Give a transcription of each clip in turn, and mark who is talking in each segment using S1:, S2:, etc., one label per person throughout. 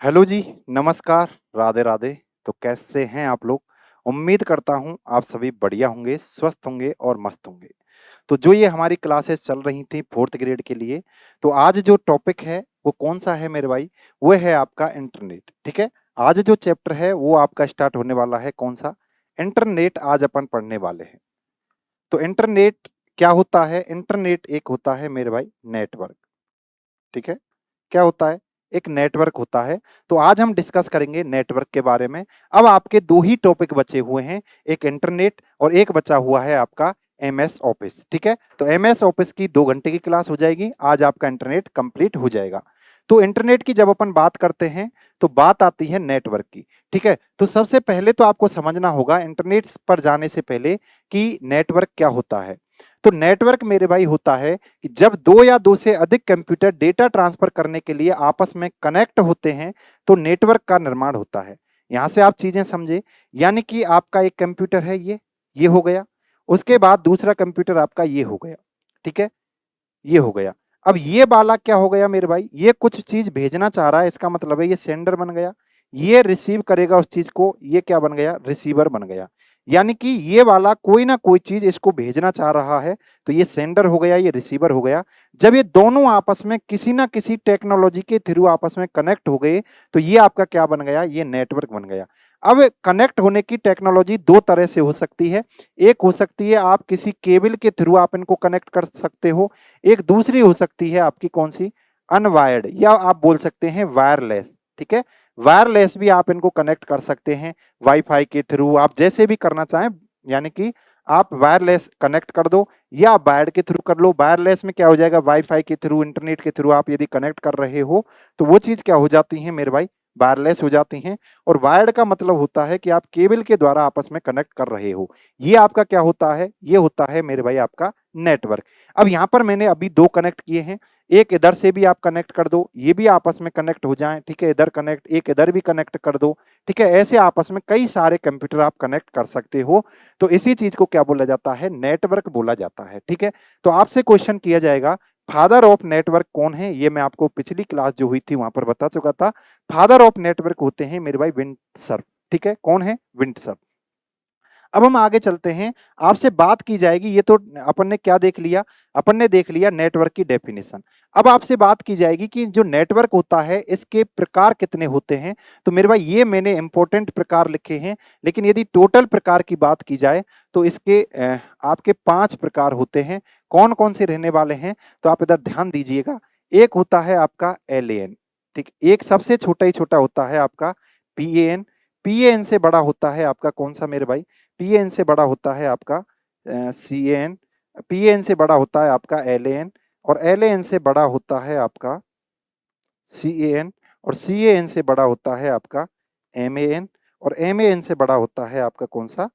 S1: Hello जी, नमस्कार, राधे राधे। तो कैसे हैं आप लोग? उम्मीद करता हूँ आप सभी बढ़िया होंगे, स्वस्थ होंगे और मस्त होंगे। तो जो ये हमारी क्लासेस चल रही थी 4th ग्रेड के लिए, तो आज जो टॉपिक है वो कौन-सा है मेरे भाई? वो है आपका इंटरनेट, ठीक है? आज जो चैप्टर है वो आपका स्टार्ट होने वाला है कौन-सा? इंटरनेट आज अपन पढ़ने वाले हैं। तो इंटरनेट क्या होता है? इंटरनेट एक होता है मेरे भाई नेटवर्क, ठीक है? क्या होता है? एक नेटवर्क होता है। तो आज हम डिस्कस करेंगे नेटवर्क के बारे में। अब आपके 2 ही टॉपिक बचे हुए हैं, एक इंटरनेट और एक बचा हुआ है आपका एमएस ऑफिस, ठीक है? तो एमएस ऑफिस की 2 घंटे की क्लास हो जाएगी, आज आपका इंटरनेट कंप्लीट हो जाएगा। तो इंटरनेट की जब अपन बात करते हैं, तो बात आती है नेटवर्क की, ठीक है? तो सबसे पहले तो आपको समझना होगा इंटरनेट पर जाने से पहले कि नेटवर्क क्या होता है? तो नेटवर्क मेरे भाई होता है कि जब 2 या 2 से अधिक कंप्यूटर डेटा ट्रांसफर करने के लिए आपस में कनेक्ट होते हैं, तो नेटवर्क का निर्माण होता है। यहाँ से आप चीज़ें समझे, यानी कि आपका एक कंप्यूटर है ये हो गया। उसके बाद दूसरा कंप्यूटर आपका ये हो गया, ठीक है? ये हो गया। अब ये वाला क्या हो गया मेरे भाई? ये कुछ चीज़ भेजना चाह रहा है, इसका मतलब है ये सेंडर बन गया। ये रिसीव करेगा उस चीज़ को, ये क्या बन गया? रिसीवर बन गया। यानी कि ये वाला कोई ना कोई चीज़ इसको भेजना चाह रहा है, तो ये सेंडर हो गया, ये रिसीवर हो गया। जब ये दोनों आपस में किसी न किसी टेक्नोलॉजी के थ्रू आपस में कनेक्ट हो गए, तो ये आपका क्या बन गया? ये नेटवर्क बन गया। अब कनेक्ट होने की टेक्नोलॉजी 2 तरह से हो सकती है। एक हो सकती है आप किसी केबल के थ्रू आप इनको कनेक्ट कर सकते हो। एक दूसरी हो सकती है आपकी कौन-सी? अनवायर्ड या आप बोल सकते हैं वायरलेस, ठीक है? वायरलेस भी आप इनको कनेक्ट कर सकते हैं, वाई-फाई के थ्रू आप जैसे भी करना चाहें, यानी कि आप वायरलेस कनेक्ट कर दो या आप वायर्ड के थ्रू कर लो। वायरलेस में क्या हो जाएगा? वाई-फाई के थ्रू, इंटरनेट के थ्रू आप यदि कनेक्ट कर रहे हो, तो वो चीज़ क्या हो जाती है मेरे भाई? वायरलेस हो जाती हैं। और वायर्ड का मतलब होता है कि आप केबल के द्वारा आपस में कनेक्ट कर रहे हो। ये आपका क्या होता है? ये होता है मेरे भाई आपका नेटवर्क। अब यहाँ पर मैंने अभी 2 कनेक्ट किए हैं, एक इधर से भी आप कनेक्ट कर दो, ये भी आपस में कनेक्ट हो जाएँ, ठीक है? इधर कनेक्ट, एक इधर भी कनेक्ट कर दो, ठीक है? ऐसे आपस में कई सारे कंप्यूटर आप कनेक्ट कर सकते हो, तो इसी चीज़ को क्या बोला जाता है? नेटवर्क बोला जाता है, ठीक है? तो आपसे क्वेश्चन किया जाएगा, फादर ऑफ नेटवर्क कौन है? ये मैं आपको पिछली क्लास जो हुई थी वहाँ पर बता चुका था। फादर ऑफ नेटवर्क होते हैं मेरे भाई विंडसर, ठीक है? कौन है? विंडसर। अब हम आगे चलते हैं, आपसे बात की जाएगी, ये तो अपन ने क्या देख लिया? अपन ने देख लिया नेटवर्क की डेफिनिशन। अब आपसे बात की जाएगी कि जो नेटवर्क होता है, इसके प्रकार कितने होते हैं? तो मेरे भाई ये मैंने इम्पोर्टेंट प्रकार लिखे हैं, लेकिन यदि टोटल प्रकार की बात की जाए, तो इसके आपके 5 प्रकार होते हैं। कौन-कौन से रहने वाले हैं? तो आप इधर ध्यान दीजिएगा। एक होता है आपका एलएएन, ठीक? एक सबसे छोटा ही छोटा होता है आपका पीएएन, पीएएन से बड़ा होता है आपका कौन-सा मेरे भाई? पीएन से बड़ा होता है आपका सीएन, पीएन से बड़ा होता है आपका एलएएन और एलएएन से बड़ा होता है आपका सीएएन और सीएएन से बड़ा होता है आपका एमएएन और एमएएन से बड़ा होता है आपका कौन-सा?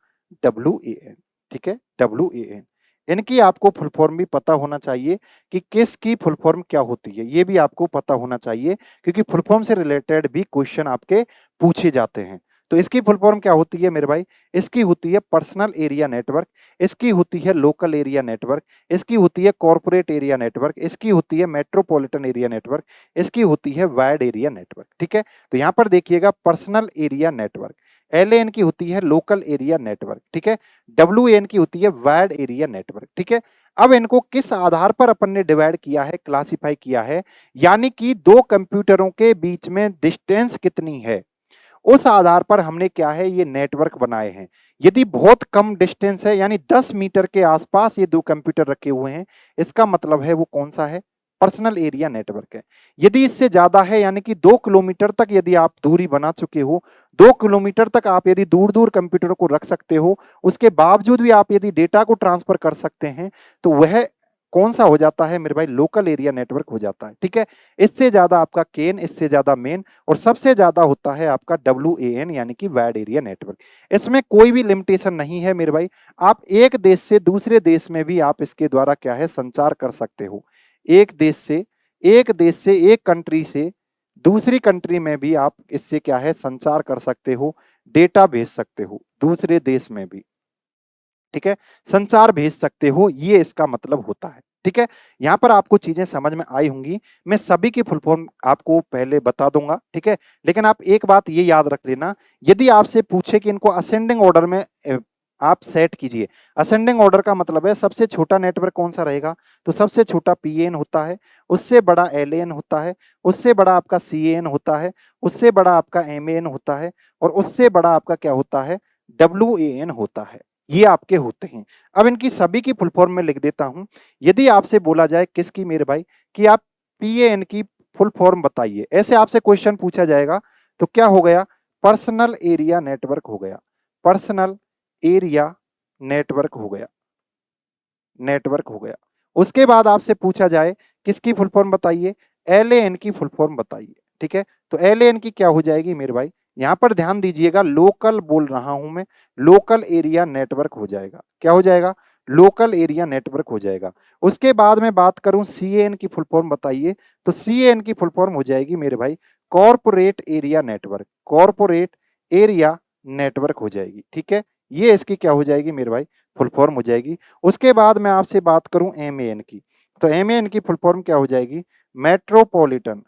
S1: डब्ल्यूएएन, ठीक है? डब्ल्यूएएन। इनकी आपको फुल फॉर्म भी पता होना चाहिए कि किसकी फुल फॉर्म क्या होती है, ये भी आपको पता होना चाहिए क्योंकि फुल फॉर्म से रिलेटेड भी क्वेश्चन आपके पूछे जाते हैं। तो इसकी फुल फॉर्म क्या होती है मेरे भाई? इसकी होती है पर्सनल एरिया नेटवर्क, इसकी होती है लोकल एरिया नेटवर्क, इसकी होती है कॉर्पोरेट एरिया नेटवर्क, इसकी होती है मेट्रोपॉलिटन एरिया नेटवर्क, इसकी होती है वाइड एरिया नेटवर्क, ठीक है? तो यहाँ पर देखिएगा पर्सनल एरिया नेटवर्क, एलएएन की होती है लोकल एरिया नेटवर्क, ठीक है? डब्ल्यूएन की होती है वाइड एरिया नेटवर्क, ठीक है? अब इनको किस आधार पर अपन ने डिवाइड किया है, क्लासिफाई किया है, यानी कि 2 कंप्यूटरों के बीच में डिस्टेंस कितनी है, उस आधार पर हमने क्या है ये नेटवर्क बनाए हैं। यदि बहुत कम डिस्टेंस है यानी 10 मीटर के आसपास ये 2 कंप्यूटर रखे हुए हैं, इसका मतलब है वो कौन-सा है? पर्सनल एरिया नेटवर्क है। यदि इससे ज़्यादा है यानी कि 2 किलोमीटर तक यदि आप दूरी बना चुके हो, 2 किलोमीटर तक आप यदि दूर-दूर कंप्यूटरों को रख सकते हो, उसके बावजूद भी आप यदि डेटा को ट्रांसफर कर सकते हैं, तो वह कौन-सा हो जाता है मेरे भाई? लोकल एरिया नेटवर्क हो जाता है, ठीक है? इससे ज़्यादा आपका केन, इससे ज़्यादा मेन और सबसे ज़्यादा होता है आपका डब्ल्यूएएन यानी कि वाइड एरिया नेटवर्क। इसमें कोई भी लिमिटेशन नहीं है मेरे भाई। आप एक देश से दूसरे देश में भी आप इसके द्वारा क्या है संचार कर सकते हो। एक देश से एक कंट्री से दूसरी कंट्री में भी आप इससे क्या है संचार कर सकते हो, डेटा भेज सकते हो दूसरे देश में भी, ठीक है? संचार भेज सकते हो, ये इसका मतलब होता है। ठीक है? यहाँ पर आपको चीज़ें समझ में आई होंगी। मैं सभी की फुल फॉर्म आपको पहले बता दूँगा, ठीक है? लेकिन आप एक बात ये याद रख लेना, यदि आपसे पूछे कि इनको असेंडिंग ऑर्डर में आप सेट कीजिए। असेंडिंग ऑर्डर का मतलब है सबसे छोटा नेटवर्क कौन-सा रहेगा? तो सबसे छोटा पीएन होता है, उससे बड़ा एलएन होता है, उससे बड़ा आपका सीएन होता है, उससे बड़ा आपका एमएन होता है और उससे बड़ा आपका क्या होता है? डब्ल्यूएएन होता है। ये आपके होते हैं। अब इनकी सभी की फुल फॉर्म में लिख देता हूँ। यदि आपसे बोला जाए किसकी मेरे भाई कि आप पीएएन की फुल फॉर्म बताइए, ऐसे आपसे क्वेश्चन पूछा जाएगा तो क्या हो गया? पर्सनल एरिया नेटवर्क हो गया। पर्सनल एरिया नेटवर्क हो गया। नेटवर्क हो गया। उसके बाद आपसे पूछा जाए किसकी फुल फॉर्म बताइए? एलएएन की फुल फॉर्म बताइए, ठीक है? तो एलएएन की क्या हो जाएगी मेरे भाई? यहाँ पर ध्यान दीजिएगा, लोकल बोल रहा हूँ मैं, लोकल एरिया नेटवर्क हो जाएगा। क्या हो जाएगा? लोकल एरिया नेटवर्क हो जाएगा। उसके बाद मैं बात करूँ सीएएन की फुल फॉर्म बताइए, तो सीएएन की फुल फॉर्म हो जाएगी मेरे भाई corporate area network. Corporate area network हो जाएगी, ठीक है? ये इसकी क्या हो जाएगी मेरे भाई? फुल फॉर्म हो जाएगी। उसके बाद मैं आपसे बात करूं एमएएन की, तो एमएएन की फुल फॉर्म क्या हो जाएगी? Metropolitan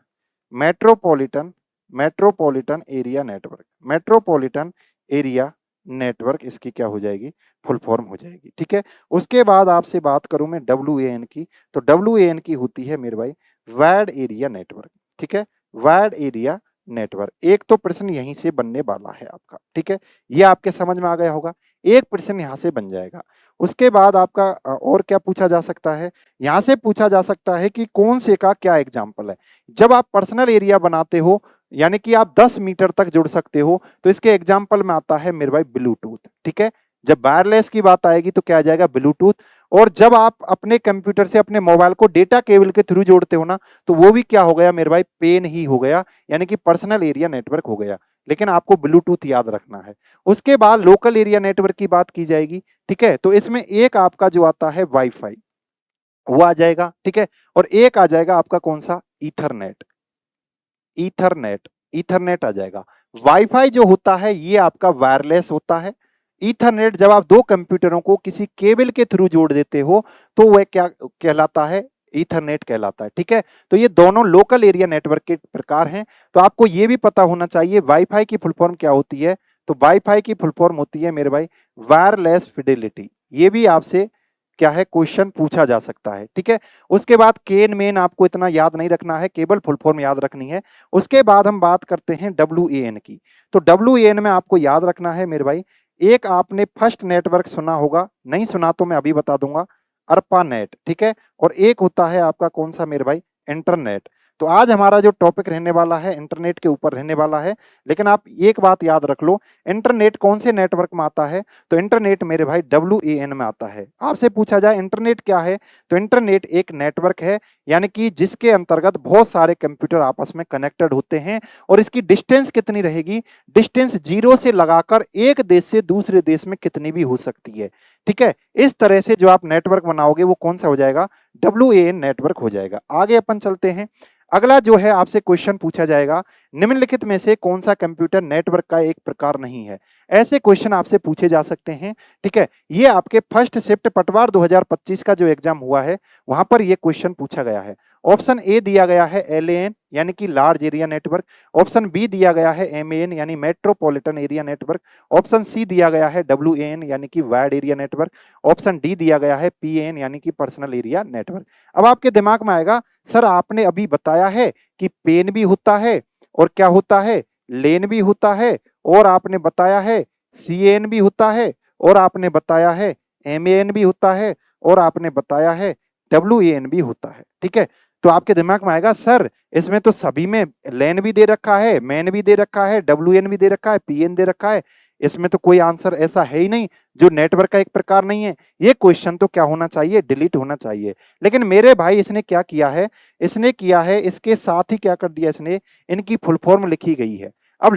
S1: metropolitan metropolitan area network. Metropolitan area network इसकी क्या हो जाएगी? फुल फॉर्म हो जाएगी, ठीक है? उसके बाद आपसे बात करूं मैं डब्ल्यूएएन की, तो डब्ल्यूएएन की होती है मेरे भाई वाइड एरिया नेटवर्क, ठीक है? Wide area network. एक तो प्रश्न यहीं से बनने वाला है आपका, ठीक है? ये आपके समझ में आ गया होगा। एक प्रश्न यहाँ से बन जाएगा। उसके बाद आपका और क्या पूछा जा सकता है? यहाँ से पूछा जा सकता है कि कौन से का क्या एग्जाम्पल है। जब आप पर्सनल एरिया बनाते हो, यानी कि आप 10 मीटर तक जुड़ सकते हो, तो इसके एग्जाम्पल में आता है मेरे भाई ब्लूटूथ, ठीक है? जब वायरलेस की बात आएगी तो क्या आ जाएगा? ब्लूटूथ। और जब आप अपने कंप्यूटर से अपने मोबाइल को डेटा केबल के थ्रू जोड़ते हो ना, तो वो भी क्या हो गया मेरे भाई? पेन ही हो गया, यानी कि पर्सनल एरिया नेटवर्क हो गया। लेकिन आपको ब्लूटूथ याद रखना है। उसके बाद लोकल एरिया नेटवर्क की बात की जाएगी, ठीक है? तो इसमें एक आपका जो आता है वाईफाई, वो आ जाएगा, ठीक है? और एक आ जाएगा आपका कौन-सा? ईथरनेट। ईथरनेट, ईथरनेट आ जाएगा। वाईफाई जो होता है ये आपका वायरलेस होता है। ईथरनेट जब आप 2 कंप्यूटरों को किसी केबल के थ्रू जोड़ देते हो, तो वह क्या कहलाता है? ईथरनेट कहलाता है, ठीक है? तो ये दोनों लोकल एरिया नेटवर्क के प्रकार हैं। तो आपको ये भी पता होना चाहिए वाईफाई की फुल फॉर्म क्या होती है? तो वाईफाई की फुल फॉर्म होती है मेरे भाई वायरलेस फिडेलिटी। ये भी आपसे क्या है? क्वेश्चन पूछा जा सकता है, ठीक है? उसके बाद केन मेन आपको इतना याद नहीं रखना है, केवल फुल फॉर्म याद रखनी है। उसके बाद हम बात करते हैं डब्ल्यूएएन की। तो डब्ल्यूएएन में आपको याद रखना है मेरे भाई, एक आपने फर्स्ट नेटवर्क सुना होगा, नहीं सुना तो मैं अभी बता दूंगा, अर्पानेट, ठीक है? और एक होता है आपका कौन सा मेरे भाई? इंटरनेट। तो आज हमारा जो टॉपिक रहने वाला है इंटरनेट के ऊपर रहने वाला है। लेकिन आप एक बात याद रख लो, इंटरनेट कौन से नेटवर्क में आता है? तो इंटरनेट मेरे भाई डब्ल्यूएएन में आता है। आपसे पूछा जाए इंटरनेट क्या है? तो इंटरनेट एक नेटवर्क है, यानी कि जिसके अंतर्गत बहुत सारे कंप्यूटर आपस में कनेक्टेड होते हैं। और इसकी डिस्टेंस कितनी रहेगी? डिस्टेंस 0 से लगाकर एक देश से दूसरे देश में कितनी भी हो सकती है, ठीक है? इस तरह से जो आप नेटवर्क बनाओगे वो कौन सा हो जाएगा? डब्ल्यूएएन नेटवर्क हो जाएगा। आगे अपन चलते हैं। अगला जो है आपसे क्वेश्चन पूछा जाएगा, निम्नलिखित में से कौन सा कंप्यूटर नेटवर्क का एक प्रकार नहीं है? ऐसे क्वेश्चन आपसे पूछे जा सकते हैं, ठीक है? ये आपके फर्स्ट शिफ्ट पटवार 2025 का जो एग्जाम हुआ है, वहां पर ये क्वेश्चन पूछा गया है। ऑप्शन ए दिया गया है एलएएन यानी कि large area network. Option B दिया गया है एमएएन यानी metropolitan area network. Option C दिया गया है डब्ल्यूएएन यानी कि wide area network. Option D दिया गया है पीएएन यानी कि पर्सनल एरिया नेटवर्क। अब आपके दिमाग में आएगा, सर आपने अभी बताया है कि पेन भी होता है और क्या होता है? लेन भी होता है, और आपने बताया है सीएन भी होता है, और आपने बताया है एमएएन भी होता है, और आपने बताया है डब्ल्यूएएन भी होता है, ठीक है? तो आपके दिमाग में आएगा, सर इसमें तो सभी में लेन भी दे रखा है, मैन भी दे रखा है, डब्ल्यूएन भी दे रखा है, पीएन दे रखा है, इसमें तो कोई आंसर ऐसा है ही नहीं जो नेटवर्क का एक प्रकार नहीं है। ये क्वेश्चन तो क्या होना चाहिए? डिलीट होना चाहिए। लेकिन मेरे भाई इसने क्या किया है? इसने किया है इसके साथ ही क्या कर दिया इसने? इनकी फुल फॉर्म लिखी गई है। अब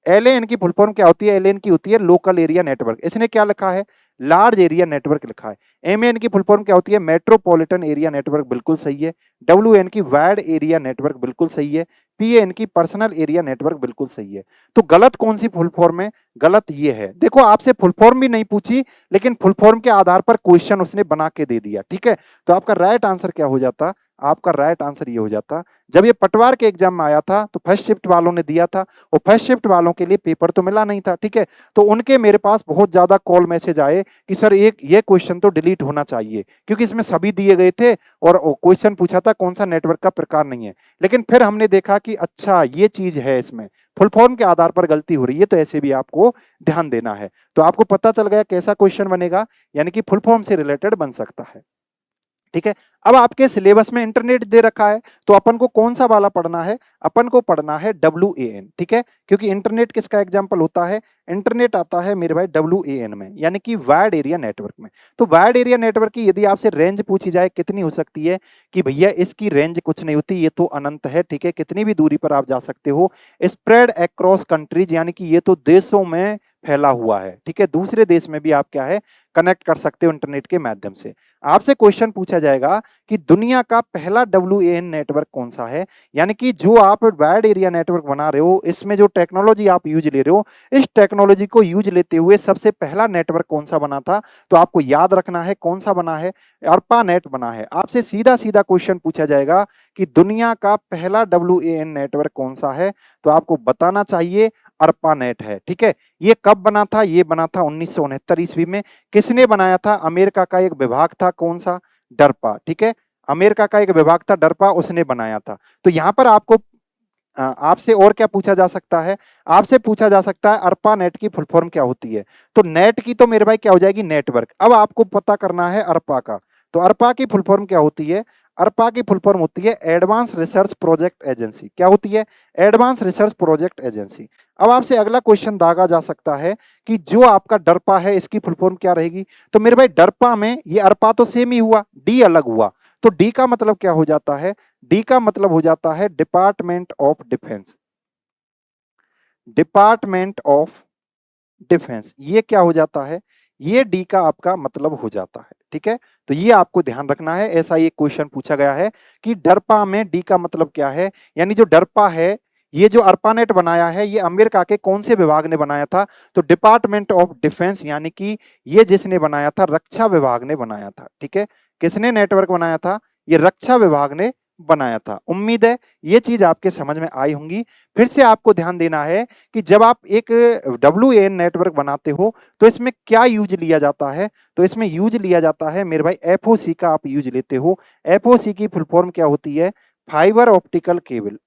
S1: LAN की फुल फॉर्म क्या होती है? LAN की होती है लोकल एरिया नेटवर्क। इसने क्या लिखा है? लार्ज एरिया नेटवर्क लिखा है। MAN की फुल फॉर्म क्या होती है? मेट्रोपॉलिटन एरिया नेटवर्क, बिल्कुल सही है। WAN की वाइड एरिया नेटवर्क, बिल्कुल सही है। PAN की पर्सनल एरिया नेटवर्क, बिल्कुल सही है। तो गलत कौन सी फुल फॉर्म है? गलत ये है। देखो आपसे फुल फॉर्म भी नहीं पूछी, लेकिन फुल फॉर्म के आधार पर क्वेश्चन उसने बना के दे दिया, ठीक है। तो आपका राइट आंसर क्या हो जाता? आपका राइट आंसर ये हो जाता, जब ये पटवार के एग्जाम में आया था तो फर्स्ट शिफ्ट वालों ने दिया था, और फर्स्ट शिफ्ट वालों के लिए पेपर तो मिला नहीं था, ठीक है। तो उनके मेरे पास बहुत ज्यादा कॉल मैसेज आए कि सर एक ये क्वेश्चन तो डिलीट होना चाहिए, क्योंकि इसमें सभी दिए गए थे और क्वेश्चन पूछा था कौन सा नेटवर्क का प्रकार नहीं है। लेकिन फिर हमने देखा कि अच्छा ये चीज है, इसमें फुल फॉर्म के आधार पर गलती हो रही है, तो ऐसे भी आपको ध्यान देना है। तो आपको पता चल गया कैसा क्वेश्चन बनेगा, यानी कि फुल फॉर्म से रिलेटेड बन सकता है, ठीक है। अब आपके सिलेबस में इंटरनेट दे रखा है, तो अपन को कौन सा वाला पढ़ना है? अपन को पढ़ना है WAN, ठीक है, क्योंकि इंटरनेट किसका एग्जांपल होता है? इंटरनेट आता है मेरे भाई WAN में, यानी कि वाइड एरिया नेटवर्क में। तो वाइड एरिया नेटवर्क की यदि आपसे रेंज पूछी जाए कितनी हो सकती है, कि भैया इसकी रेंज कुछ नहीं होती, ये तो अनंत है, ठीक है, कितनी भी दूरी पर आप जा सकते हो। स्प्रेड अक्रॉस कंट्रीज, यानी कि ये तो देशों में फैला हुआ है, ठीक है, दूसरे देश में भी आप क्या है कनेक्ट कर सकते हो इंटरनेट के माध्यम से। आपसे क्वेश्चन पूछा जाएगा कि दुनिया का पहला WAN नेटवर्क कौन सा है, यानी कि जो आप वाइड एरिया नेटवर्क बना रहे हो, इसमें जो टेक्नोलॉजी आप यूज ले रहे हो, इस टेक्नोलॉजी को यूज लेते हुए सबसे पहला नेटवर्क कौन सा बना था? तो आपको याद रखना है कौन सा बना है, अर्पानेट बना है। आपसे सीधा सीधा क्वेश्चन पूछा जाएगा कि दुनिया का पहला WAN नेटवर्क कौन सा है, तो आपको बताना चाहिए अर्पानेट है, ठीक है। ये कब बना था? ये बना था 1969 ईस्वी में। किसने बनाया था? अमेरिका का एक विभाग था, कौन सा? डरपा, ठीक है, अमेरिका का एक विभाग था डरपा, उसने बनाया था। तो यहां पर आपको आपसे और क्या पूछा जा सकता है? आपसे पूछा जा सकता है अर्पा नेट की फुल फॉर्म क्या होती है। तो नेट की तो मेरे भाई क्या हो जाएगी? नेटवर्क। अब आपको पता करना है अर्पा का। तो अर्पा की फुल फॉर्म क्या होती है? अर्पा की फुल फॉर्म होती है एडवांस रिसर्च प्रोजेक्ट एजेंसी। क्या होती है? Advance research project agency. अब आपसे अगला क्वेश्चन दागा जा सकता है कि जो आपका डरपा है इसकी फुल फॉर्म क्या रहेगी। तो मेरे भाई डरपा में ये अर्पा तो सेम ही हुआ, डी अलग हुआ। तो डी का मतलब क्या हो जाता है? डी का मतलब हो जाता है department of defence. Department of defence, ये क्या हो जाता है? ये डी का आपका मतलब हो जाता है, ठीक है। तो ये आपको ध्यान रखना है, ऐसा ये क्वेश्चन पूछा गया है कि डरपा में डी का मतलब क्या है, यानी जो डरपा है, ये जो अर्पानेट बनाया है, ये अमेरिका के कौन से विभाग ने बनाया था? तो डिपार्टमेंट ऑफ डिफेंस, यानी कि ये जिसने बनाया था रक्षा विभाग ने बनाया था, ठीक है। किसने नेटवर्क बनाया था? ये रक्षा विभाग ने बनाया था। उम्मीद है ये चीज आपके समझ में आई होंगी। फिर से आपको ध्यान देना है कि जब आप एक WAN नेटवर्क बनाते हो तो इसमें क्या यूज लिया जाता है? तो इसमें यूज लिया जाता है मेरे भाई FOC का आप यूज लेते हो। FOC की फुल फॉर्म क्या होती है? Fibre optical cable.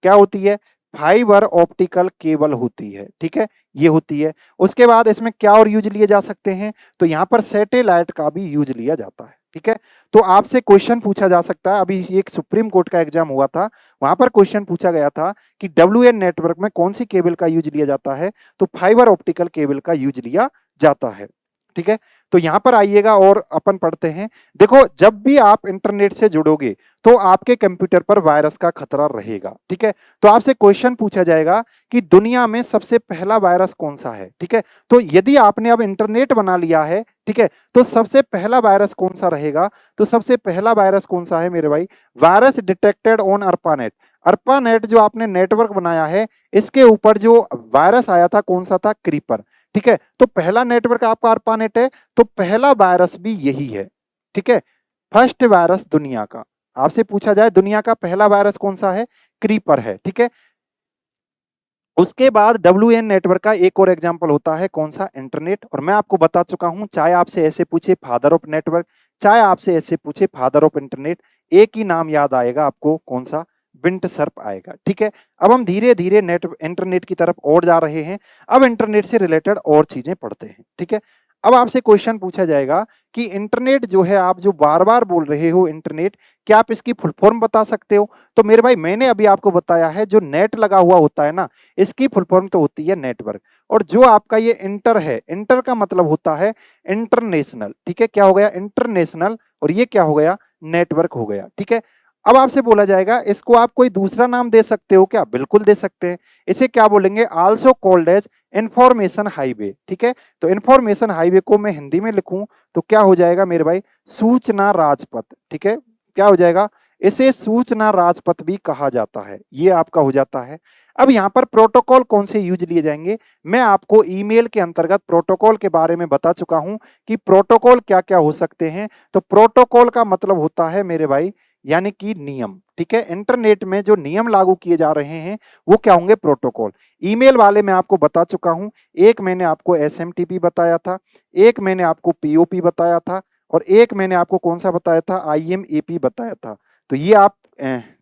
S1: क्या होती है? फाइबर ऑप्टिकल केबल होती है, ठीक है, ये होती है। उसके बाद इसमें क्या और यूज लिए जा सकते हैं? तो यहाँ पर सैटेलाइट का भी यूज लिया जाता है, ठीक है। तो आपसे क्वेश्चन पूछा जा सकता है, अभी एक सुप्रीम कोर्ट का एग्जाम हुआ था, वहां पर क्वेश्चन पूछा गया था कि WAN नेटवर्क में कौन सी केबल का यूज लिया जाता है? तो फाइबर ऑप्टिकल केबल का यूज लिया जाता है, ठीक है। तो यहां पर आइएगा और अपन पढ़ते हैं। देखो जब भी आप इंटरनेट से जुड़ोगे तो आपके कंप्यूटर पर वायरस का खतरा रहेगा, ठीक है। तो आपसे क्वेश्चन पूछा जाएगा कि दुनिया में सबसे पहला वायरस कौन सा है, ठीक है। तो यदि आपने अब इंटरनेट बना लिया है, ठीक है, तो सबसे पहला वायरस कौन सा रहेगा? तो सबसे पहला वायरस कौन सा है मेरे भाई? Virus detected on ARPANET. ARPANET जो आपने नेटवर्क बनाया है, इसके ऊपर जो वायरस आया था कौन सा था? क्रीपर, ठीक है। तो पहला नेटवर्क आपका अर्पानेट है, तो पहला वायरस भी यही है, ठीक है। फर्स्ट वायरस दुनिया का, आपसे पूछा जाए दुनिया का पहला वायरस कौन सा है? क्रीपर है, ठीक है। उसके बाद WAN नेटवर्क का एक और एग्जांपल होता है कौन सा? इंटरनेट। और मैं आपको बता चुका हूं, चाहे आपसे ऐसे पूछे फादर ऑफ नेटवर्क, चाहे आपसे ऐसे पूछे फादर ऑफ इंटरनेट, एक ही नाम याद आएगा आपको, कौन सा? विंट सर्प आएगा, ठीक है। अब हम धीरे धीरे इंटरनेट की तरफ और जा रहे हैं। अब इंटरनेट से रिलेटेड और चीजें पढ़ते हैं, ठीक है। अब आपसे क्वेश्चन पूछा जाएगा कि इंटरनेट जो है, आप जो बार बार बोल रहे हो इंटरनेट, क्या आप इसकी फुल फॉर्म बता सकते हो? तो मेरे भाई मैंने अभी आपको बताया है, जो नेट लगा हुआ होता है ना, इसकी फुल फॉर्म तो होती है नेटवर्क। और जो आपका ये इंटर है, इंटर का मतलब होता है इंटरनेशनल, ठीक है। क्या हो गया? इंटरनेशनल। और ये क्या हो गया? नेटवर्क हो गया, ठीक है। अब आपसे बोला जाएगा इसको आप कोई दूसरा नाम दे सकते हो क्या? बिल्कुल दे सकते हैं। इसे क्या बोलेंगे? Also called as information highway, ठीक है? तो इंफॉर्मेशन हाईवे को मैं हिंदी में लिखूं तो क्या हो जाएगा मेरे भाई? सूचना राजपथ, ठीक है? क्या हो जाएगा? इसे सूचना राजपथ भी कहा जाता है। ये आपका हो जाता है। अब यहाँ पर प्रोटोकॉल कौन से यूज लिए जाएंगे? मैं आपको ईमेल के अंतर्गत प्रोटोकॉल के बारे में बता चुका हूं कि प्रोटोकॉल क्या क्या हो सकते हैं। तो प्रोटोकॉल का मतलब होता है मेरे भाई यानी कि नियम, ठीक है? इंटरनेट में जो नियम लागू किए जा रहे हैं वो क्या होंगे? प्रोटोकॉल। ईमेल वाले मैं आपको बता चुका हूं, एक मैंने आपको एसएमटीपी बताया था, एक मैंने आपको पीओपी बताया था और एक मैंने आपको कौन सा बताया था? आईएमएपी बताया था। तो ये आप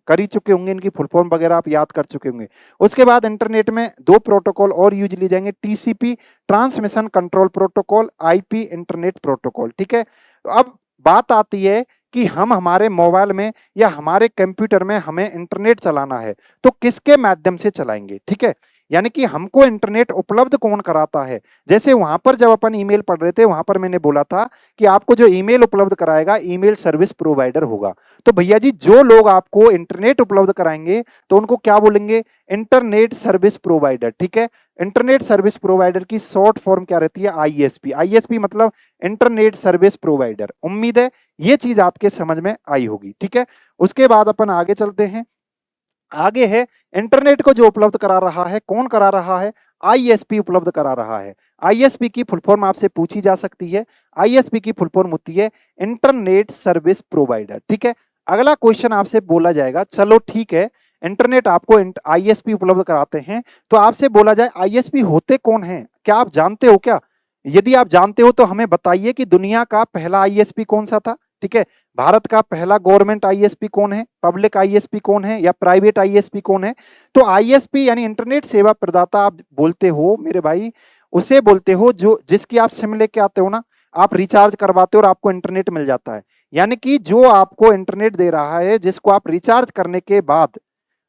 S1: कर ही चुके होंगे, इनकी फुल फॉर्म वगैरह आप याद कर चुके होंगे। उसके बाद इंटरनेट में दो प्रोटोकॉल और यूज लिए जाएंगे, TCP transmission control protocol, IP internet protocol, ठीक है? तो अब बात आती है कि हम हमारे मोबाइल में या हमारे कंप्यूटर में हमें इंटरनेट चलाना है तो किसके माध्यम से चलाएंगे, ठीक है? यानी कि हमको इंटरनेट उपलब्ध कौन कराता है? जैसे वहां पर जब अपन ईमेल पढ़ रहे थे वहां पर मैंने बोला था कि आपको जो ईमेल उपलब्ध कराएगा ईमेल सर्विस प्रोवाइडर होगा। तो भैया जी जो लोग आपको इंटरनेट उपलब्ध कराएंगे तो उनको क्या बोलेंगे? इंटरनेट सर्विस प्रोवाइडर, ठीक है? इंटरनेट सर्विस प्रोवाइडर की शॉर्ट फॉर्म क्या रहती है? आईएसपी। आईएसपी मतलब इंटरनेट सर्विस प्रोवाइडर। उम्मीद है ये चीज आपके समझ में आई होगी, ठीक है? उसके बाद अपन आगे चलते हैं। आगे है इंटरनेट को जो उपलब्ध करा रहा है, कौन करा रहा है? आईएसपी उपलब्ध करा रहा है। आईएसपी की फुल फॉर्म आपसे पूछी जा सकती है। आईएसपी की फुल फॉर्म होती है इंटरनेट सर्विस प्रोवाइडर, ठीक है? अगला क्वेश्चन आपसे बोला जाएगा, चलो ठीक है, इंटरनेट आपको आईएसपी उपलब्ध कराते हैं तो आपसे बोला जाए आईएसपी होते कौन है? क्या आप जानते हो क्या? यदि आप जानते हो तो हमें बताइए कि दुनिया का पहला आईएसपी कौन सा था, ठीक है? भारत का पहला गवर्नमेंट आईएसपी कौन है? पब्लिक आईएसपी कौन है या प्राइवेट आईएसपी कौन है? तो आईएसपी यानी इंटरनेट सेवा प्रदाता आप बोलते हो मेरे भाई, उसे बोलते हो जो जिसकी आप सिम लेके आते हो ना, आप रिचार्ज करवाते हो और आपको इंटरनेट मिल जाता है। यानी कि जो आपको इंटरनेट दे रहा है, जिसको आप रिचार्ज करने के बाद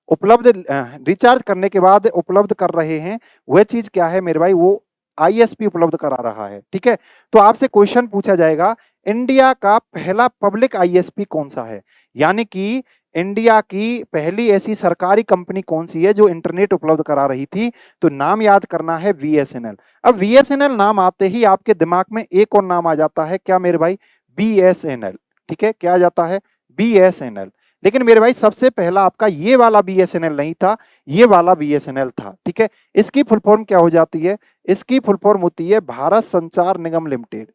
S1: रिचार्ज करने के बाद उपलब्ध कर रहे हैं, वह चीज क्या है मेरे भाई? वो आईएसपी उपलब्ध करा रहा है, ठीक है? तो आपसे क्वेश्चन पूछा जाएगा इंडिया का पहला पब्लिक आईएसपी कौन सा है? यानी कि इंडिया की पहली ऐसी सरकारी कंपनी कौन सी है जो इंटरनेट उपलब्ध करा रही थी? तो नाम याद करना है बीएसएनएल। अब बीएसएनएल नाम आते ही आपके दिमाग में एक और नाम आ जाता है, क्या मेरे भाई? बीएसएनएल, ठीक है? क्या आ जाता है? बीएसएनएल। लेकिन मेरे भाई सबसे पहला आपका ये वाला बीएसएनएल नहीं था, ये वाला बीएसएनएल था, ठीक है? इसकी फुल फॉर्म क्या हो जाती है? इसकी फुल फॉर्म होती है भारत संचार निगम लिमिटेड।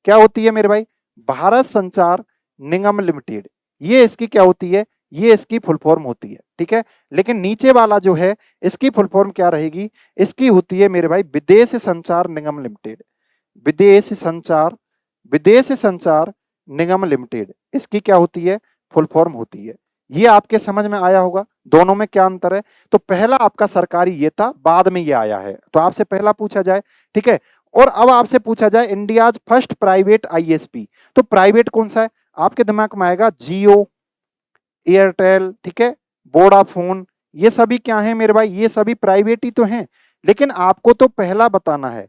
S1: क्या होती है मेरे भाई? भारत संचार निगम लिमिटेड। ये इसकी क्या होती है? ये इसकी फुल फॉर्म होती है, ठीक है? लेकिन नीचे वाला जो है इसकी फुल फॉर्म क्या रहेगी? इसकी होती है मेरे भाई विदेश संचार निगम लिमिटेड। विदेश संचार विदेश संचार निगम लिमिटेड, इसकी क्या होती है? फुल फॉर्म होती है। ये आपके समझ में आया होगा दोनों में क्या अंतर है? तो पहला आपका सरकारी ये था, बाद में ये आया है, तो आपसे पहला पूछा जाए, ठीक है? और अब आपसे पूछा जाए इंडियाज फर्स्ट प्राइवेट आईएसपी, तो प्राइवेट कौन सा है? आपके दिमाग में आएगा जियो, एयरटेल, ठीक है? वोडाफोन, ये सभी क्या है मेरे भाई? ये सभी प्राइवेट ही तो हैं। लेकिन आपको तो पहला बताना है,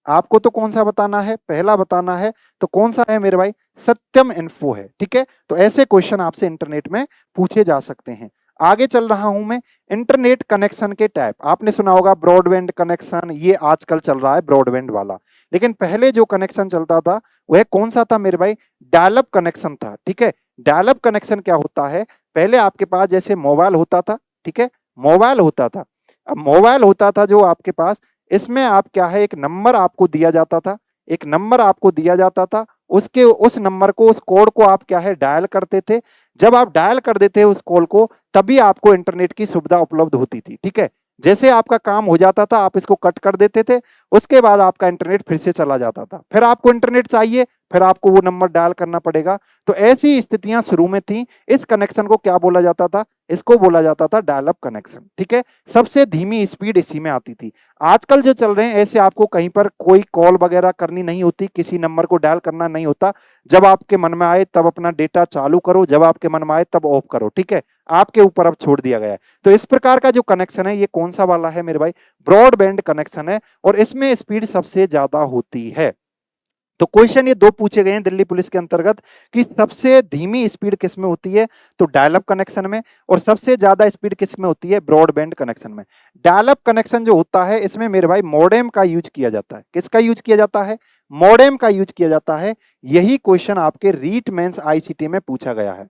S1: आपको तो कौन सा बताना है? पहला बताना है। तो कौन सा है मेरे भाई? सत्यम इन्फो है, ठीक है? तो ऐसे क्वेश्चन आपसे इंटरनेट में पूछे जा सकते हैं। आगे चल रहा हूं मैं, इंटरनेट कनेक्शन के टाइप। आपने सुना होगा ब्रॉडबैंड कनेक्शन, ये आजकल चल रहा है ब्रॉडबैंड वाला। लेकिन पहले जो कनेक्शन चलता था वह कौन सा था मेरे भाई? डायल अप कनेक्शन था, ठीक है? डायल अप कनेक्शन क्या होता है? पहले आपके पास जैसे मोबाइल होता था, ठीक है? मोबाइल होता था। अब मोबाइल होता था जो आपके पास, इसमें आप क्या है, एक नंबर आपको दिया जाता था, एक नंबर आपको दिया जाता था, उसके उस नंबर को, उस कोड को आप क्या है, डायल करते थे। जब आप डायल कर देते उस कॉल को, तभी आपको इंटरनेट की सुविधा उपलब्ध होती थी, ठीक है? जैसे आपका काम हो जाता था आप इसको कट कर देते थे, उसके बाद आपका इंटरनेट फिर से चला जाता था। फिर आपको इंटरनेट चाहिए, फिर आपको वो नंबर डायल करना पड़ेगा। तो ऐसी स्थितियां शुरू में थी। इस कनेक्शन को क्या बोला जाता था? इसको बोला जाता था डायल अप कनेक्शन, ठीक है? सबसे धीमी स्पीड इसी में आती थी। आजकल जो चल रहे हैं ऐसे आपको कहीं पर कोई कॉल वगैरह करनी नहीं होती, किसी नंबर को डायल करना नहीं होता। जब आपके मन में आए तब अपना डेटा चालू करो, जब आपके मन में आए तब ऑफ करो, ठीक है? आपके ऊपर अब छोड़ दिया गया है। तो इस प्रकार का जो कनेक्शन है ये कौन सा वाला है मेरे भाई? ब्रॉडबैंड कनेक्शन है और इसमें स्पीड सबसे ज्यादा होती है। तो क्वेश्चन ये दो पूछे गए हैं दिल्ली पुलिस के अंतर्गत कि सबसे धीमी स्पीड किस में होती है, तो डायल अप कनेक्शन में, और सबसे ज्यादा स्पीड किस में होती है, ब्रॉडबैंड कनेक्शन में। डायल अप कनेक्शन जो होता है इसमें मेरे भाई मॉडेम का यूज किया जाता है। किसका यूज किया जाता है, मॉडेम का यूज किया जाता है। यही क्वेश्चन आपके रीट मेंस आईसीटी में पूछा गया है।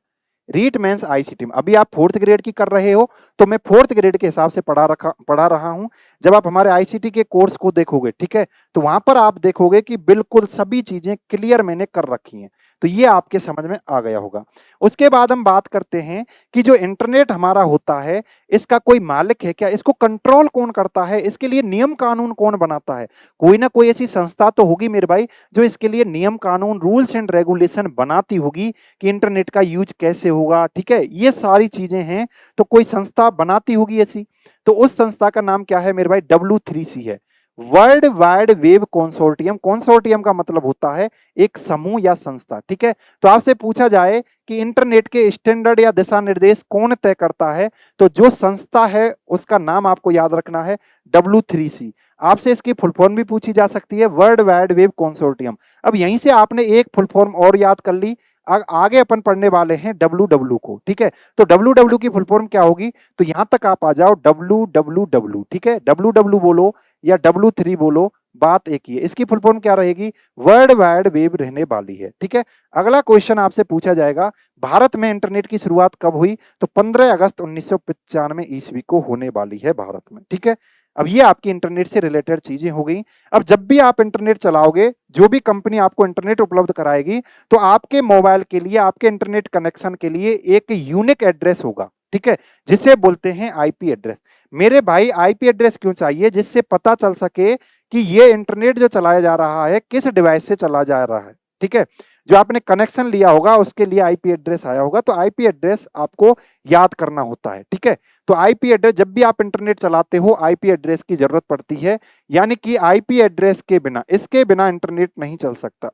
S1: रीट मेंस आईसीटी में अभी आप फोर्थ ग्रेड की कर रहे हो, तो मैं फोर्थ ग्रेड के हिसाब से पढ़ा रहा हूं। जब आप हमारे आईसीटी के कोर्स को देखोगे, ठीक है, तो वहां पर आप देखोगे कि बिल्कुल सभी चीजें क्लियर मैंने कर रखी हैं। तो ये आपके समझ में आ गया होगा। उसके बाद हम बात करते हैं कि जो इंटरनेट हमारा होता है, इसका कोई मालिक है क्या, इसको कंट्रोल कौन करता है, इसके लिए नियम कानून कौन बनाता है। कोई ना कोई ऐसी संस्था तो होगी मेरे भाई जो इसके लिए नियम कानून, रूल्स एंड रेगुलेशन बनाती होगी कि इंटरनेट का यूज कैसे होगा। ठीक है, ये सारी चीजें हैं, तो कोई संस्था बनाती होगी ऐसी। तो उस संस्था का नाम क्या है मेरे भाई, W3C है, world wide web consortium. Consortium का मतलब होता है एक समूह या संस्था। ठीक है, तो आपसे पूछा जाए कि इंटरनेट के स्टैंडर्ड या दिशा निर्देश कौन तय करता है, तो जो संस्था है उसका नाम आपको याद रखना है, W3C। आपसे इसकी फुल फॉर्म भी पूछी जा सकती है, वर्ल्ड वाइड वेब कंसोर्टियम। अब यहीं से आपने एक फुल फॉर्म और याद कर ली। आगे अपन पढ़ने वाले हैं WW को। ठीक है, तो WW की फुल फॉर्म क्या होगी, तो यहां तक आप आ जाओ, WWW। ठीक है, WW बोलो या W3 बोलो, बात एक ही है। इसकी फुल फॉर्म क्या रहेगी, वर्ल्ड वाइड वेब रहने वाली है। ठीक है, अगला क्वेश्चन आपसे पूछा जाएगा, भारत में इंटरनेट की शुरुआत कब हुई, तो 15 अगस्त 1995 ईस्वी को होने वाली है भारत में। ठीक है, अब ये आपकी इंटरनेट से रिलेटेड चीजें हो गई। अब जब भी आप इंटरनेट चलाओगे, जो भी कंपनी आपको इंटरनेट उपलब्ध कराएगी, तो आपके मोबाइल के लिए, आपके इंटरनेट कनेक्शन के लिए एक यूनिक एड्रेस होगा। ठीक है, जिसे बोलते हैं आईपी एड्रेस। मेरे भाई आईपी एड्रेस क्यों चाहिए, जिससे पता चल सके कि ये इंटरनेट जो चलाया जा रहा है किस डिवाइस से चला जा रहा है। ठीक है, जो आपने कनेक्शन लिया होगा उसके लिए आईपी एड्रेस आया होगा, तो आईपी एड्रेस आपको याद करना होता है। ठीक है, तो आईपी एड्रेस, जब भी आप इंटरनेट चलाते हो आईपी एड्रेस की जरूरत पड़ती है, यानी कि आईपी एड्रेस के बिना, इसके बिना इंटरनेट नहीं चल सकता।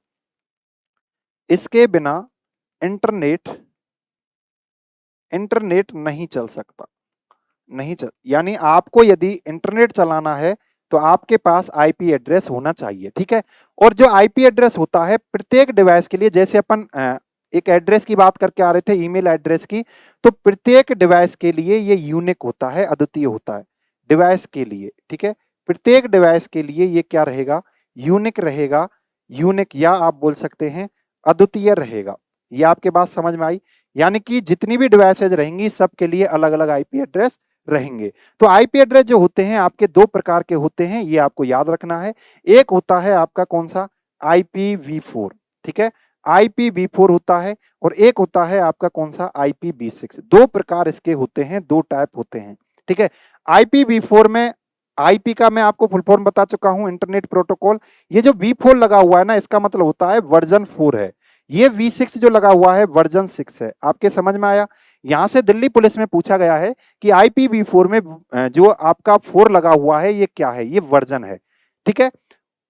S1: इसके बिना इंटरनेट इंटरनेट नहीं चल सकता, नहीं चल, यानी आपको यदि इंटरनेट चलाना है तो आपके पास आईपी एड्रेस होना चाहिए। ठीक है, और जो आईपी एड्रेस होता है प्रत्येक डिवाइस के लिए, जैसे अपन एक एड्रेस की बात करके आ रहे थे, ईमेल एड्रेस की, तो प्रत्येक डिवाइस के लिए ये यूनिक होता है, अद्वितीय होता है डिवाइस के लिए। ठीक है, प्रत्येक डिवाइस के लिए ये क्या रहेगा, यूनिक रहेगा, यूनिक, या आप बोल सकते हैं अद्वितीय रहेगा। ये आपके बात समझ में आई, यानी कि जितनी भी डिवाइसेज रहेंगी सबके लिए अलग अलग आईपी एड्रेस रहेंगे। तो आईपी एड्रेस जो होते हैं आपके दो प्रकार के होते हैं, ये आपको याद रखना है। एक होता है आपका कौन सा, IPv4। ठीक है, IPv4 होता है, और एक होता है आपका कौन सा, IPv6। दो प्रकार इसके होते हैं, दो टाइप होते हैं। ठीक है, IPv4 में, आईपी का मैं आपको फुल फॉर्म बता चुका हूं, इंटरनेट प्रोटोकॉल। ये जो V4 लगा हुआ है ना, इसका मतलब होता है वर्जन 4 है। ये V6 जो लगा हुआ है वर्जन 6 है। आपके समझ में आया। यहां से दिल्ली पुलिस में पूछा गया है कि IPv4 में जो आपका 4 लगा हुआ है ये क्या है, ये वर्जन है। ठीक है,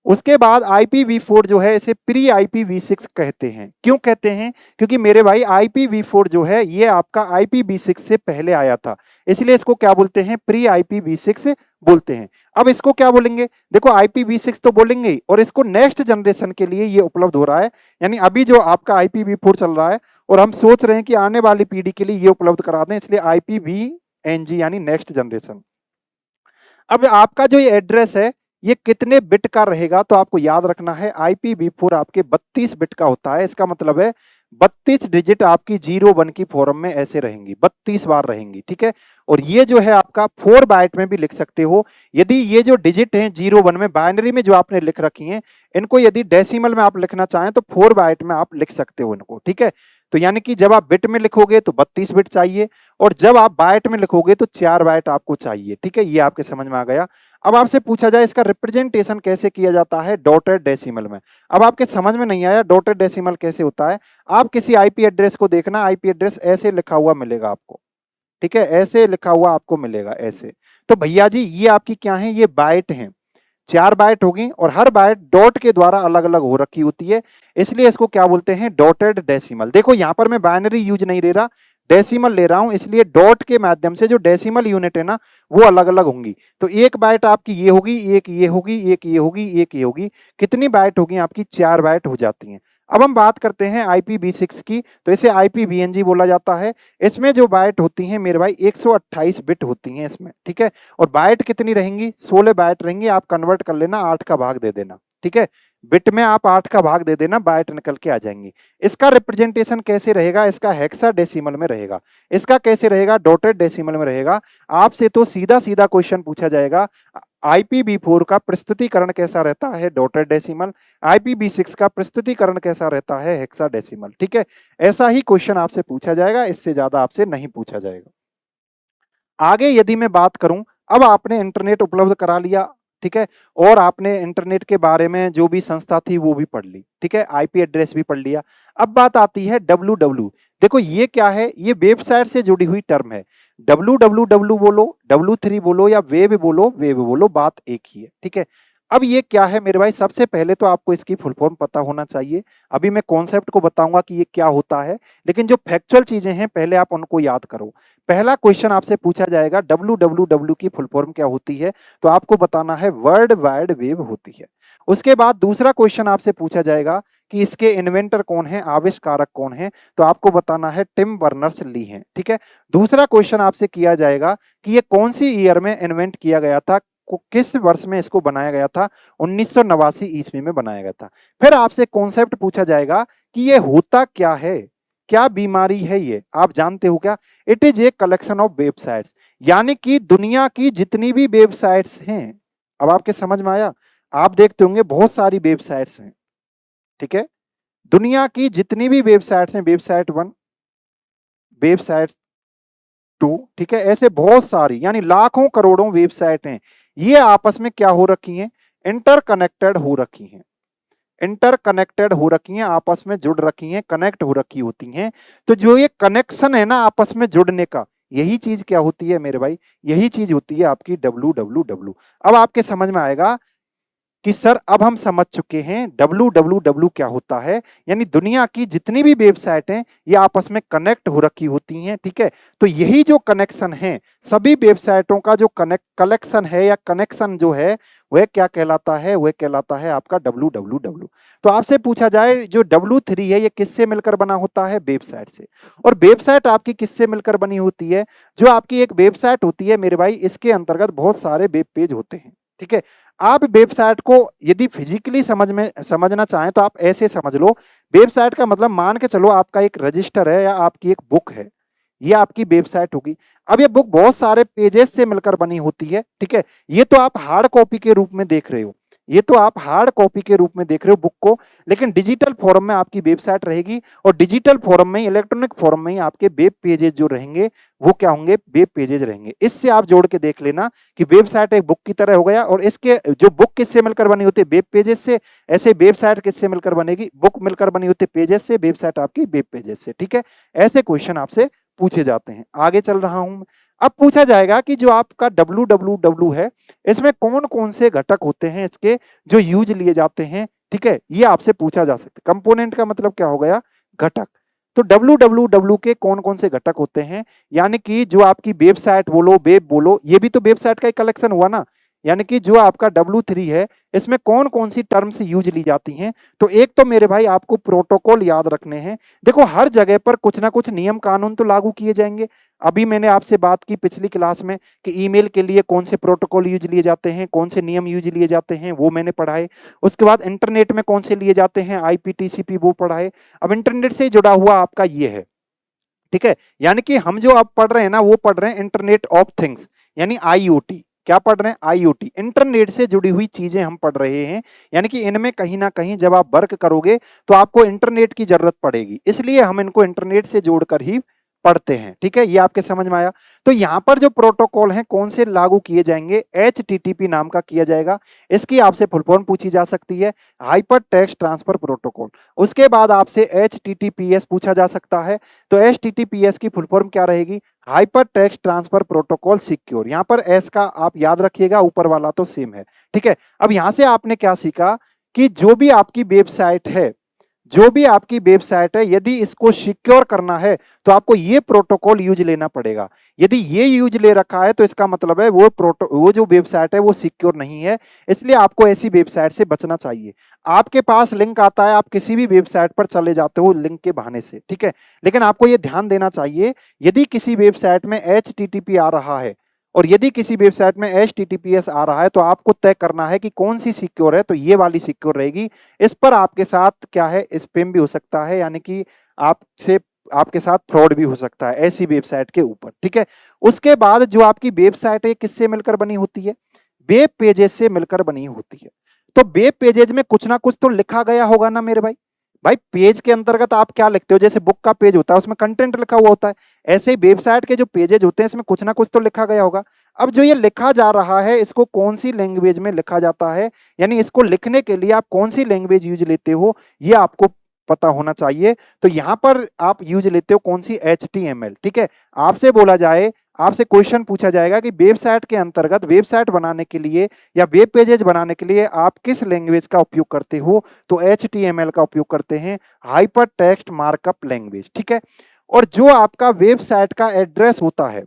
S1: उसके बाद IPv4 जो है इसे प्री IPv6 कहते हैं। क्यों कहते हैं, क्योंकि मेरे भाई IPv4 जो है ये आपका IPv6 से पहले आया था, इसलिए इसको क्या बोलते हैं, प्री IPv6 बोलते हैं। अब इसको क्या बोलेंगे, देखो IPv6 तो बोलेंगे ही, और इसको नेक्स्ट जनरेशन के लिए ये उपलब्ध हो रहा है। यानी अभी जो आपका IPv4 चल रहा है और हम सोच रहे हैं कि आने वाली पीढ़ी के लिए ये उपलब्ध करा दें, इसलिए IPVNG यानी नेक्स्ट जनरेशन। अब आपका जो ये एड्रेस है ये कितने बिट का रहेगा, तो आपको याद रखना है IPv4 आपके 32 बिट का होता है। इसका मतलब है 32 डिजिट आपकी 01 की फॉर्म में ऐसे रहेंगी, 32 बार रहेंगी। ठीक है, और ये जो है आपका 4 बाइट में भी लिख सकते हो। यदि ये जो डिजिट हैं 01 में, बाइनरी में जो आपने लिख रखी हैं, इनको यदि डेसिमल में आप लिखना चाहें तो 4 बाइट में आप लिख सकते हो इनको। ठीक है, तो यानी कि जब आप बिट में लिखोगे तो 32 बिट चाहिए, और जब आप बाइट में लिखोगे तो 4 बाइट आपको चाहिए। ठीक है, ये आपके समझ में आ गया। अब आपसे पूछा जाए इसका रिप्रेजेंटेशन कैसे किया जाता है, डॉटेड डेसिमल में। अब आपके समझ में नहीं आया डॉटेड डेसिमल कैसे होता है, आप किसी आईपी एड्रेस को देखना, आईपी एड्रेस ऐसे लिखा हुआ मिलेगा आपको। ठीक है, ऐसे लिखा हुआ आपको मिलेगा, ऐसे। तो भैया जी ये आपकी क्या है, ये बाइट हैं, 4 बाइट होगी, और हर बाइट डॉट के द्वारा अलग अलग हो रखी होती है, इसलिए इसको क्या बोलते हैं, डॉटेड डेसिमल। देखो यहां पर मैं बाइनरी यूज नहीं ले रहा, डेसिमल ले रहा हूं, इसलिए डॉट के माध्यम से जो डेसिमल यूनिट है ना वो अलग अलग होंगी। तो एक बाइट आपकी ये होगी, एक ये होगी, एक ये होगी, एक ये होगी। कितनी बाइट होगी आपकी? 4 बाइट हो जाती हैं। अब हम बात करते हैं IPv6 की, तो इसे IPVNG बोला जाता है। इसमें जो बाइट होती हैं मेरे भाई 128 बिट होती हैं इसमें, ठीक है। और बाइट कितनी रहेंगी? 16 बाइट रहेंगी। आप कन्वर्ट कर लेना, 8 का भाग दे देना, ठीक है। बिट में आप 8 का भाग दे देना, बाइट निकल के आ जाएंगी। इसका रिप्रेजेंटेशन कैसे रहेगा? इसका हेक्साडेसिमल में रहेगा। इसका कैसे रहेगा? डॉटेड डेसिमल में रहेगा। आपसे तो सीधा सीधा क्वेश्चन पूछा जाएगा, IPv4 का प्रस्तुतिकरण कैसा रहता है? Dotted decimal. IPv6 का प्रस्तुतिकरण कैसा रहता है? हेक्साडेसिमल, ठीक है। ऐसा ही क्वेश्चन आपसे पूछा जाएगा, इससे ज्यादा आपसे नहीं पूछा जाएगा। आगे यदि मैं बात करूं, अब आपने इंटरनेट उपलब्ध करा लिया, ठीक है, और आपने इंटरनेट के बारे में जो भी संस्था थी वो भी पढ़ ली, ठीक है, IP एड्रेस भी पढ़ लिया। अब बात आती है www। देखो ये क्या है? ये वेबसाइट से जुड़ी हुई टर्म है। www बोलो, W3 बोलो या वेब बोलो, बात एक ही है, ठीक है। अब ये क्या है मेरे भाई? सबसे पहले तो आपको इसकी फुल फॉर्म पता होना चाहिए। अभी मैं कॉन्सेप्ट को बताऊंगा कि ये क्या होता है, लेकिन जो फैक्चुअल चीजें हैं पहले आप उनको याद करो। पहला क्वेश्चन आपसे पूछा जाएगा www की फुल फॉर्म क्या होती है, तो आपको बताना है वर्ल्ड वाइड वेब होती है। उसके बाद दूसरा क्वेश्चन आपसे पूछा जाएगा कि इसके इन्वेंटर कौन है, आविष्कारक कौन है, तो आपको बताना है टिम बर्नर्स ली हैं, ठीक है। दूसरा क्वेश्चन आपसे किया जाएगा कि ये कौन सी ईयर में इन्वेंट किया गया था, किस वर्ष में इसको बनाया गया था? 1989 ईस्वी में बनाया गया था। फिर आपसे कॉन्सेप्ट पूछा जाएगा कि ये होता क्या है, क्या बीमारी है ये, आप जानते हो क्या? It is a collection of websites, यानी कि दुनिया की जितनी भी वेबसाइट्स हैं। अब आपके समझ में आया? आप देखते होंगे बहुत सारी वेबसाइट्स हैं, ठीक है। दुनिया की जितनी भी वेबसाइट्स हैं, वेबसाइट 1, वेबसाइट 2, ठीक है, ऐसे बहुत सारी यानी लाखों करोड़ों वेबसाइट हैं। ये आपस में क्या हो रखी हैं? इंटरकनेक्टेड हो रखी हैं। इंटरकनेक्टेड हो रखी हैं, आपस में जुड़ रखी हैं, कनेक्ट हो रखी होती हैं। तो जो ये कनेक्शन है ना आपस में जुड़ने का, यही चीज क्या होती है मेरे भाई? यही चीज होती है आपकी www। अब आपके समझ में आएगा कि सर अब हम समझ चुके हैं www क्या होता है। यानी दुनिया की जितनी भी वेबसाइट हैं ये आपस में कनेक्ट हो रखी होती हैं, ठीक है। तो यही जो कनेक्शन है, सभी वेबसाइटों का जो कलेक्शन है या कनेक्शन जो है, वह क्या कहलाता है? वह कहलाता है आपका www। तो आपसे पूछा जाए जो W3 है ये किससे मिलकर बना होता है? वेबसाइट से। और वेबसाइट आपकी किससे मिलकर बनी होती है? जो आपकी एक वेबसाइट होती है मेरे भाई, इसके अंतर्गत बहुत सारे वेब पेज होते हैं, ठीक है। आप वेबसाइट को यदि फिजिकली समझना चाहें तो आप ऐसे समझ लो, वेबसाइट का मतलब मान के चलो आपका एक रजिस्टर है या आपकी एक बुक है, ये आपकी वेबसाइट होगी। अब ये बुक बहुत सारे पेजेस से मिलकर बनी होती है, ठीक है। ये तो आप हार्ड कॉपी के रूप में देख रहे हो, ये तो आप हार्ड कॉपी के रूप में देख रहे हो बुक को, लेकिन डिजिटल फॉर्म में आपकी वेबसाइट रहेगी। और डिजिटल फॉर्म में, इलेक्ट्रॉनिक फॉर्म में ही आपके वेब पेजेस जो रहेंगे वो क्या होंगे? वेब पेजेस रहेंगे। इससे आप जोड़ के देख लेना कि वेबसाइट एक बुक की तरह हो गया, और इसके जो बुक किससे मिलकर बनी होती है? वेब पेजेस से। ऐसे वेबसाइट किससे मिलकर बनेगी? बुक मिलकर बनी होती है पेजेस से, वेबसाइट आपकी वेब पेजेस से, ठीक है। ऐसे क्वेश्चन आपसे पूछे जाते हैं। आगे चल रहा हूं। अब पूछा जाएगा कि जो आपका www है, इसमें कौन कौन से घटक होते हैं इसके जो यूज लिए जाते हैं, ठीक है, ये आपसे पूछा जा सकता है। कंपोनेंट का मतलब क्या हो गया? घटक। तो www के कौन कौन से घटक होते हैं, यानी कि जो आपकी वेबसाइट बोलो, वेब बोलो, ये भी तो वेबसाइट का एक कलेक्शन हुआ ना। यानी कि जो आपका W3 है, इसमें कौन कौन सी टर्म्स यूज ली जाती हैं? तो एक तो मेरे भाई आपको प्रोटोकॉल याद रखने हैं। देखो हर जगह पर कुछ ना कुछ नियम कानून तो लागू किए जाएंगे। अभी मैंने आपसे बात की पिछली क्लास में कि ईमेल के लिए कौन से प्रोटोकॉल यूज लिए जाते हैं, कौन से नियम यूज लिए जाते हैं, वो मैंने पढ़ाए। उसके बाद इंटरनेट में कौन से लिए जाते हैं, IPTCP, वो पढ़ाए। अब इंटरनेट से जुड़ा हुआ आपका ये है, ठीक है। यानी कि हम जो अब पढ़ रहे हैं ना, वो पढ़ रहे हैं इंटरनेट ऑफ थिंग्स, यानी IoT। क्या पढ़ रहे हैं? IoT, इंटरनेट से जुड़ी हुई चीजें हम पढ़ रहे हैं। यानी कि इनमें कहीं ना कहीं जब आप वर्क करोगे तो आपको इंटरनेट की जरूरत पड़ेगी, इसलिए हम इनको इंटरनेट से जोड़कर ही पढ़ते हैं, ठीक है। ये आपके समझ में आया? तो यहां पर जो प्रोटोकॉल हैं कौन से लागू किए जाएंगे? HTTP नाम का किया जाएगा। इसकी आपसे फुल फॉर्म पूछी जा सकती है, हाइपर टेक्स्ट ट्रांसफर प्रोटोकॉल। उसके बाद आपसे HTTPS पूछा जा सकता है। तो HTTPS की फुल फॉर्म क्या रहेगी? Hyper text transfer protocol secure. यहां पर एस का आप याद रखिएगा, ऊपर वाला तो सेम है, ठीक है। अब यहां से आपने क्या सीखा कि जो भी आपकी वेबसाइट है, जो भी आपकी वेबसाइट है, यदि इसको सिक्योर करना है तो आपको ये प्रोटोकॉल यूज लेना पड़ेगा। यदि ये यूज ले रखा है तो इसका मतलब है वो जो वेबसाइट है वो सिक्योर नहीं है, इसलिए आपको ऐसी वेबसाइट से बचना चाहिए। आपके पास लिंक आता है, आप किसी भी वेबसाइट पर चले जाते हो लिंक के बहाने से, ठीक है, लेकिन आपको ये ध्यान देना चाहिए, यदि किसी वेबसाइट में HTTP आ रहा है और यदि किसी वेबसाइट में HTTPS आ रहा है तो आपको तय करना है कि कौन सी सिक्योर है, तो ये वाली सिक्योर रहेगी। इस पर आपके साथ क्या है, स्पैम भी हो सकता है, यानी कि आपसे आपके साथ फ्रॉड भी हो सकता है ऐसी वेबसाइट के ऊपर, ठीक है। उसके बाद जो आपकी वेबसाइट है किससे मिलकर बनी होती है, वेब पेजेस से मिलकर बनी होती है। तो वेब पेजेज में कुछ ना कुछ तो लिखा गया होगा ना मेरे भाई। भाई पेज के अंतर्गत आप क्या लिखते हो, जैसे बुक का पेज होता है उसमें कंटेंट लिखा हुआ होता है, ऐसे ही वेबसाइट के जो पेजेज होते हैं इसमें कुछ ना कुछ तो लिखा गया होगा। अब जो ये लिखा जा रहा है इसको कौन सी लैंग्वेज में लिखा जाता है, यानी इसको लिखने के लिए आप कौन सी लैंग्वेज यूज लेते हो, ये आपको पता होना चाहिए। तो यहां पर आप यूज लेते हो कौन सी, HTML, ठीक है। आपसे बोला जाए, आपसे क्वेश्चन पूछा जाएगा कि वेबसाइट के अंतर्गत वेबसाइट बनाने के लिए या वेब पेजेज बनाने के लिए आप किस लैंग्वेज का उपयोग करते हो, तो HTML का उपयोग करते हैं, हाइपर टेक्स्ट मार्कअप लैंग्वेज, ठीक है। और जो आपका वेबसाइट का एड्रेस होता है,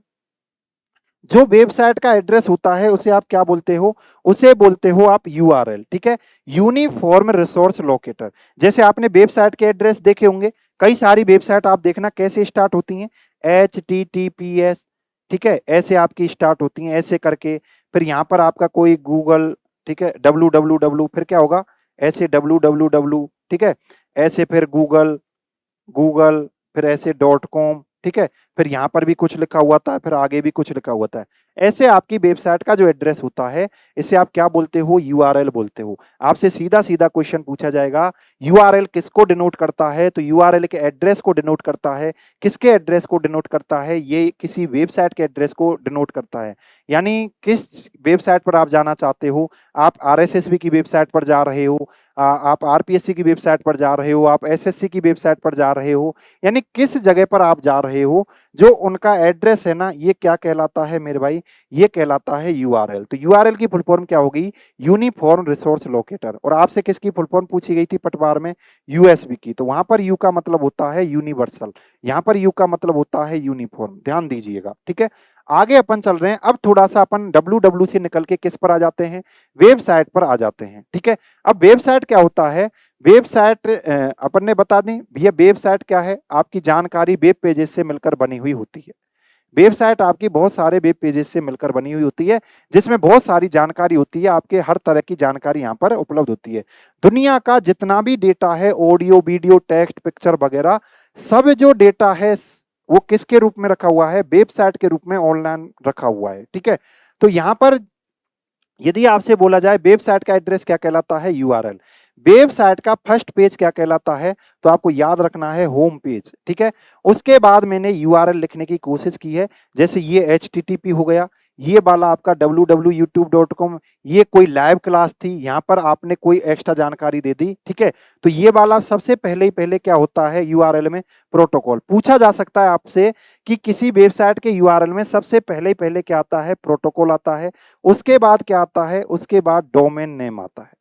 S1: जो वेबसाइट का एड्रेस होता है उसे आप क्या बोलते हो, उसे बोलते हो आप URL, ठीक है, यूनिफॉर्म रिसोर्स लोकेटर। जैसे आपने वेबसाइट के एड्रेस देखे होंगे, कई सारी वेबसाइट आप देखना कैसे स्टार्ट होती हैं, HTTPS, ठीक है, ऐसे आपकी स्टार्ट होती हैं ऐसे करके, फिर यहाँ पर आपका कोई गूगल, ठीक है, www, फिर क्या होगा, ऐसे www, ठीक है, ऐसे फिर गूगल, गूगल, फिर ऐसे .com, ठीक है, फिर यहाँ पर भी कुछ लिखा हुआ था, फिर आगे भी कुछ लिखा हुआ था। ऐसे आपकी वेबसाइट का जो एड्रेस होता है इसे आप क्या बोलते हो, URL बोलते हो। आपसे सीधा सीधा क्वेश्चन पूछा जाएगा, URL किसको डिनोट करता है, तो URL के एड्रेस को डिनोट करता है। किसके एड्रेस को डिनोट करता है, ये किसी वेबसाइट के एड्रेस को डिनोट करता है। यानी किस वेबसाइट पर आप जाना चाहते हो, आप RSSB की वेबसाइट पर जा रहे हो, आप RPSC की वेबसाइट पर जा रहे हो, आप SSC की वेबसाइट पर जा रहे हो, यानी किस जगह पर आप जा रहे हो, जो उनका एड्रेस है ना, ये क्या कहलाता है मेरे भाई, ये कहलाता है URL। तो URL की फुल फॉर्म क्या होगी, यूनिफॉर्म रिसोर्स लोकेटर। और आपसे किसकी फुल फॉर्म पूछी गई थी पटवार में, USB की, तो वहां पर U का मतलब होता है यूनिवर्सल, यहाँ पर U का मतलब होता है यूनिफॉर्म, ध्यान दीजिएगा, ठीक है। आगे अपन चल रहे हैं, अब थोड़ा सा अपन www से निकल के किस पर आ जाते हैं, वेबसाइट पर आ जाते हैं, ठीक है। अब वेबसाइट क्या होता है, वेबसाइट अपन ने बता दें भैया, वेबसाइट क्या है, आपकी जानकारी वेब पेजेस से मिलकर बनी हुई होती है। वेबसाइट आपकी बहुत सारे वेब पेजेस से मिलकर बनी हुई होती है, जिसमें बहुत सारी जानकारी होती है, आपके हर तरह की जानकारी यहाँ पर उपलब्ध होती है। दुनिया का जितना भी डेटा है, ऑडियो, वीडियो, टेक्स्ट, पिक्चर वगैरह, सब जो डेटा है वो किसके रूप में रखा हुआ है, वेबसाइट के रूप में ऑनलाइन रखा हुआ है, ठीक है। तो यहाँ पर यदि आपसे बोला जाए वेबसाइट का एड्रेस क्या कहलाता है, URL। वेबसाइट का फर्स्ट पेज क्या कहलाता है, तो आपको याद रखना है होम पेज, ठीक है। उसके बाद मैंने URL लिखने की कोशिश की है, जैसे ये HTTP हो गया, ये वाला आपका www.youtube.com, ये कोई लाइव क्लास थी, यहाँ पर आपने कोई एक्स्ट्रा जानकारी दे दी, ठीक है। तो ये वाला सबसे पहले क्या होता है URL में, प्रोटोकॉल। पूछा जा सकता है आपसे कि किसी वेबसाइट के URL में सबसे पहले क्या आता है, प्रोटोकॉल आता है। उसके बाद क्या आता है, उसके बाद डोमेन नेम आता है,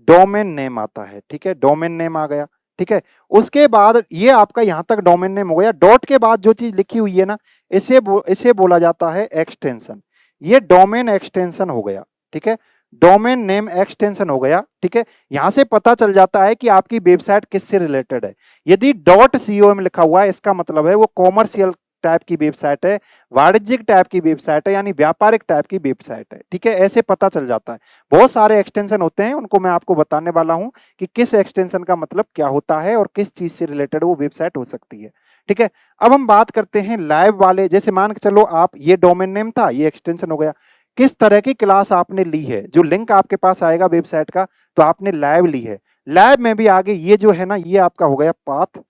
S1: डोमेन नेम आता है, ठीक है, डोमेन नेम आ गया, ठीक है। उसके बाद ये आपका यहां तक डोमेन नेम हो गया, डॉट के बाद जो चीज लिखी हुई है ना, इसे बोला जाता है एक्सटेंशन। ये डोमेन एक्सटेंशन हो गया, ठीक है, डोमेन नेम एक्सटेंशन हो गया, ठीक है। यहां से पता चल जाता है कि आपकी वेबसाइट किससे रिलेटेड है। यदि .com लिखा हुआ है, इसका मतलब है वो कॉमर्शियल टाइप की वेबसाइट है, वाणिज्यिक टाइप की वेबसाइट है, यानी व्यापारिक टाइप की वेबसाइट है, ठीक है, ऐसे पता चल जाता है। बहुत सारे एक्सटेंशन होते हैं, उनको मैं आपको बताने वाला हूं कि किस एक्सटेंशन का मतलब क्या होता है और किस चीज से रिलेटेड वो वेबसाइट हो सकती है, ठीक है। अब हम बात करते हैं लाइव वाले, जैसे मान के चलो आप, ये डोमेन नेम था, ये एक्सटेंशन हो गया, किस तरह की क्लास आपने ली है, जो लिंक आपके पास आएगा वेबसाइट का, तो आपने लाइव ली है। लाइव में भी आगे ये जो है ना, ये आपका हो गया पाथ,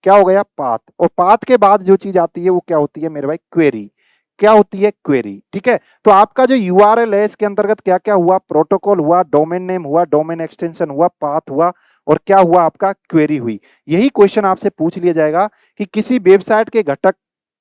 S1: क्या हो गया, पाथ। और पाथ के बाद जो चीज आती है वो क्या होती है मेरे भाई, क्वेरी। क्या होती है, क्वेरी, ठीक है। तो आपका जो URL है इसके अंतर्गत क्या क्या हुआ, प्रोटोकॉल हुआ, डोमेन नेम हुआ, डोमेन एक्सटेंशन हुआ, पाथ हुआ, और क्या हुआ, आपका क्वेरी हुई। यही क्वेश्चन आपसे पूछ लिया जाएगा कि किसी वेबसाइट के घटक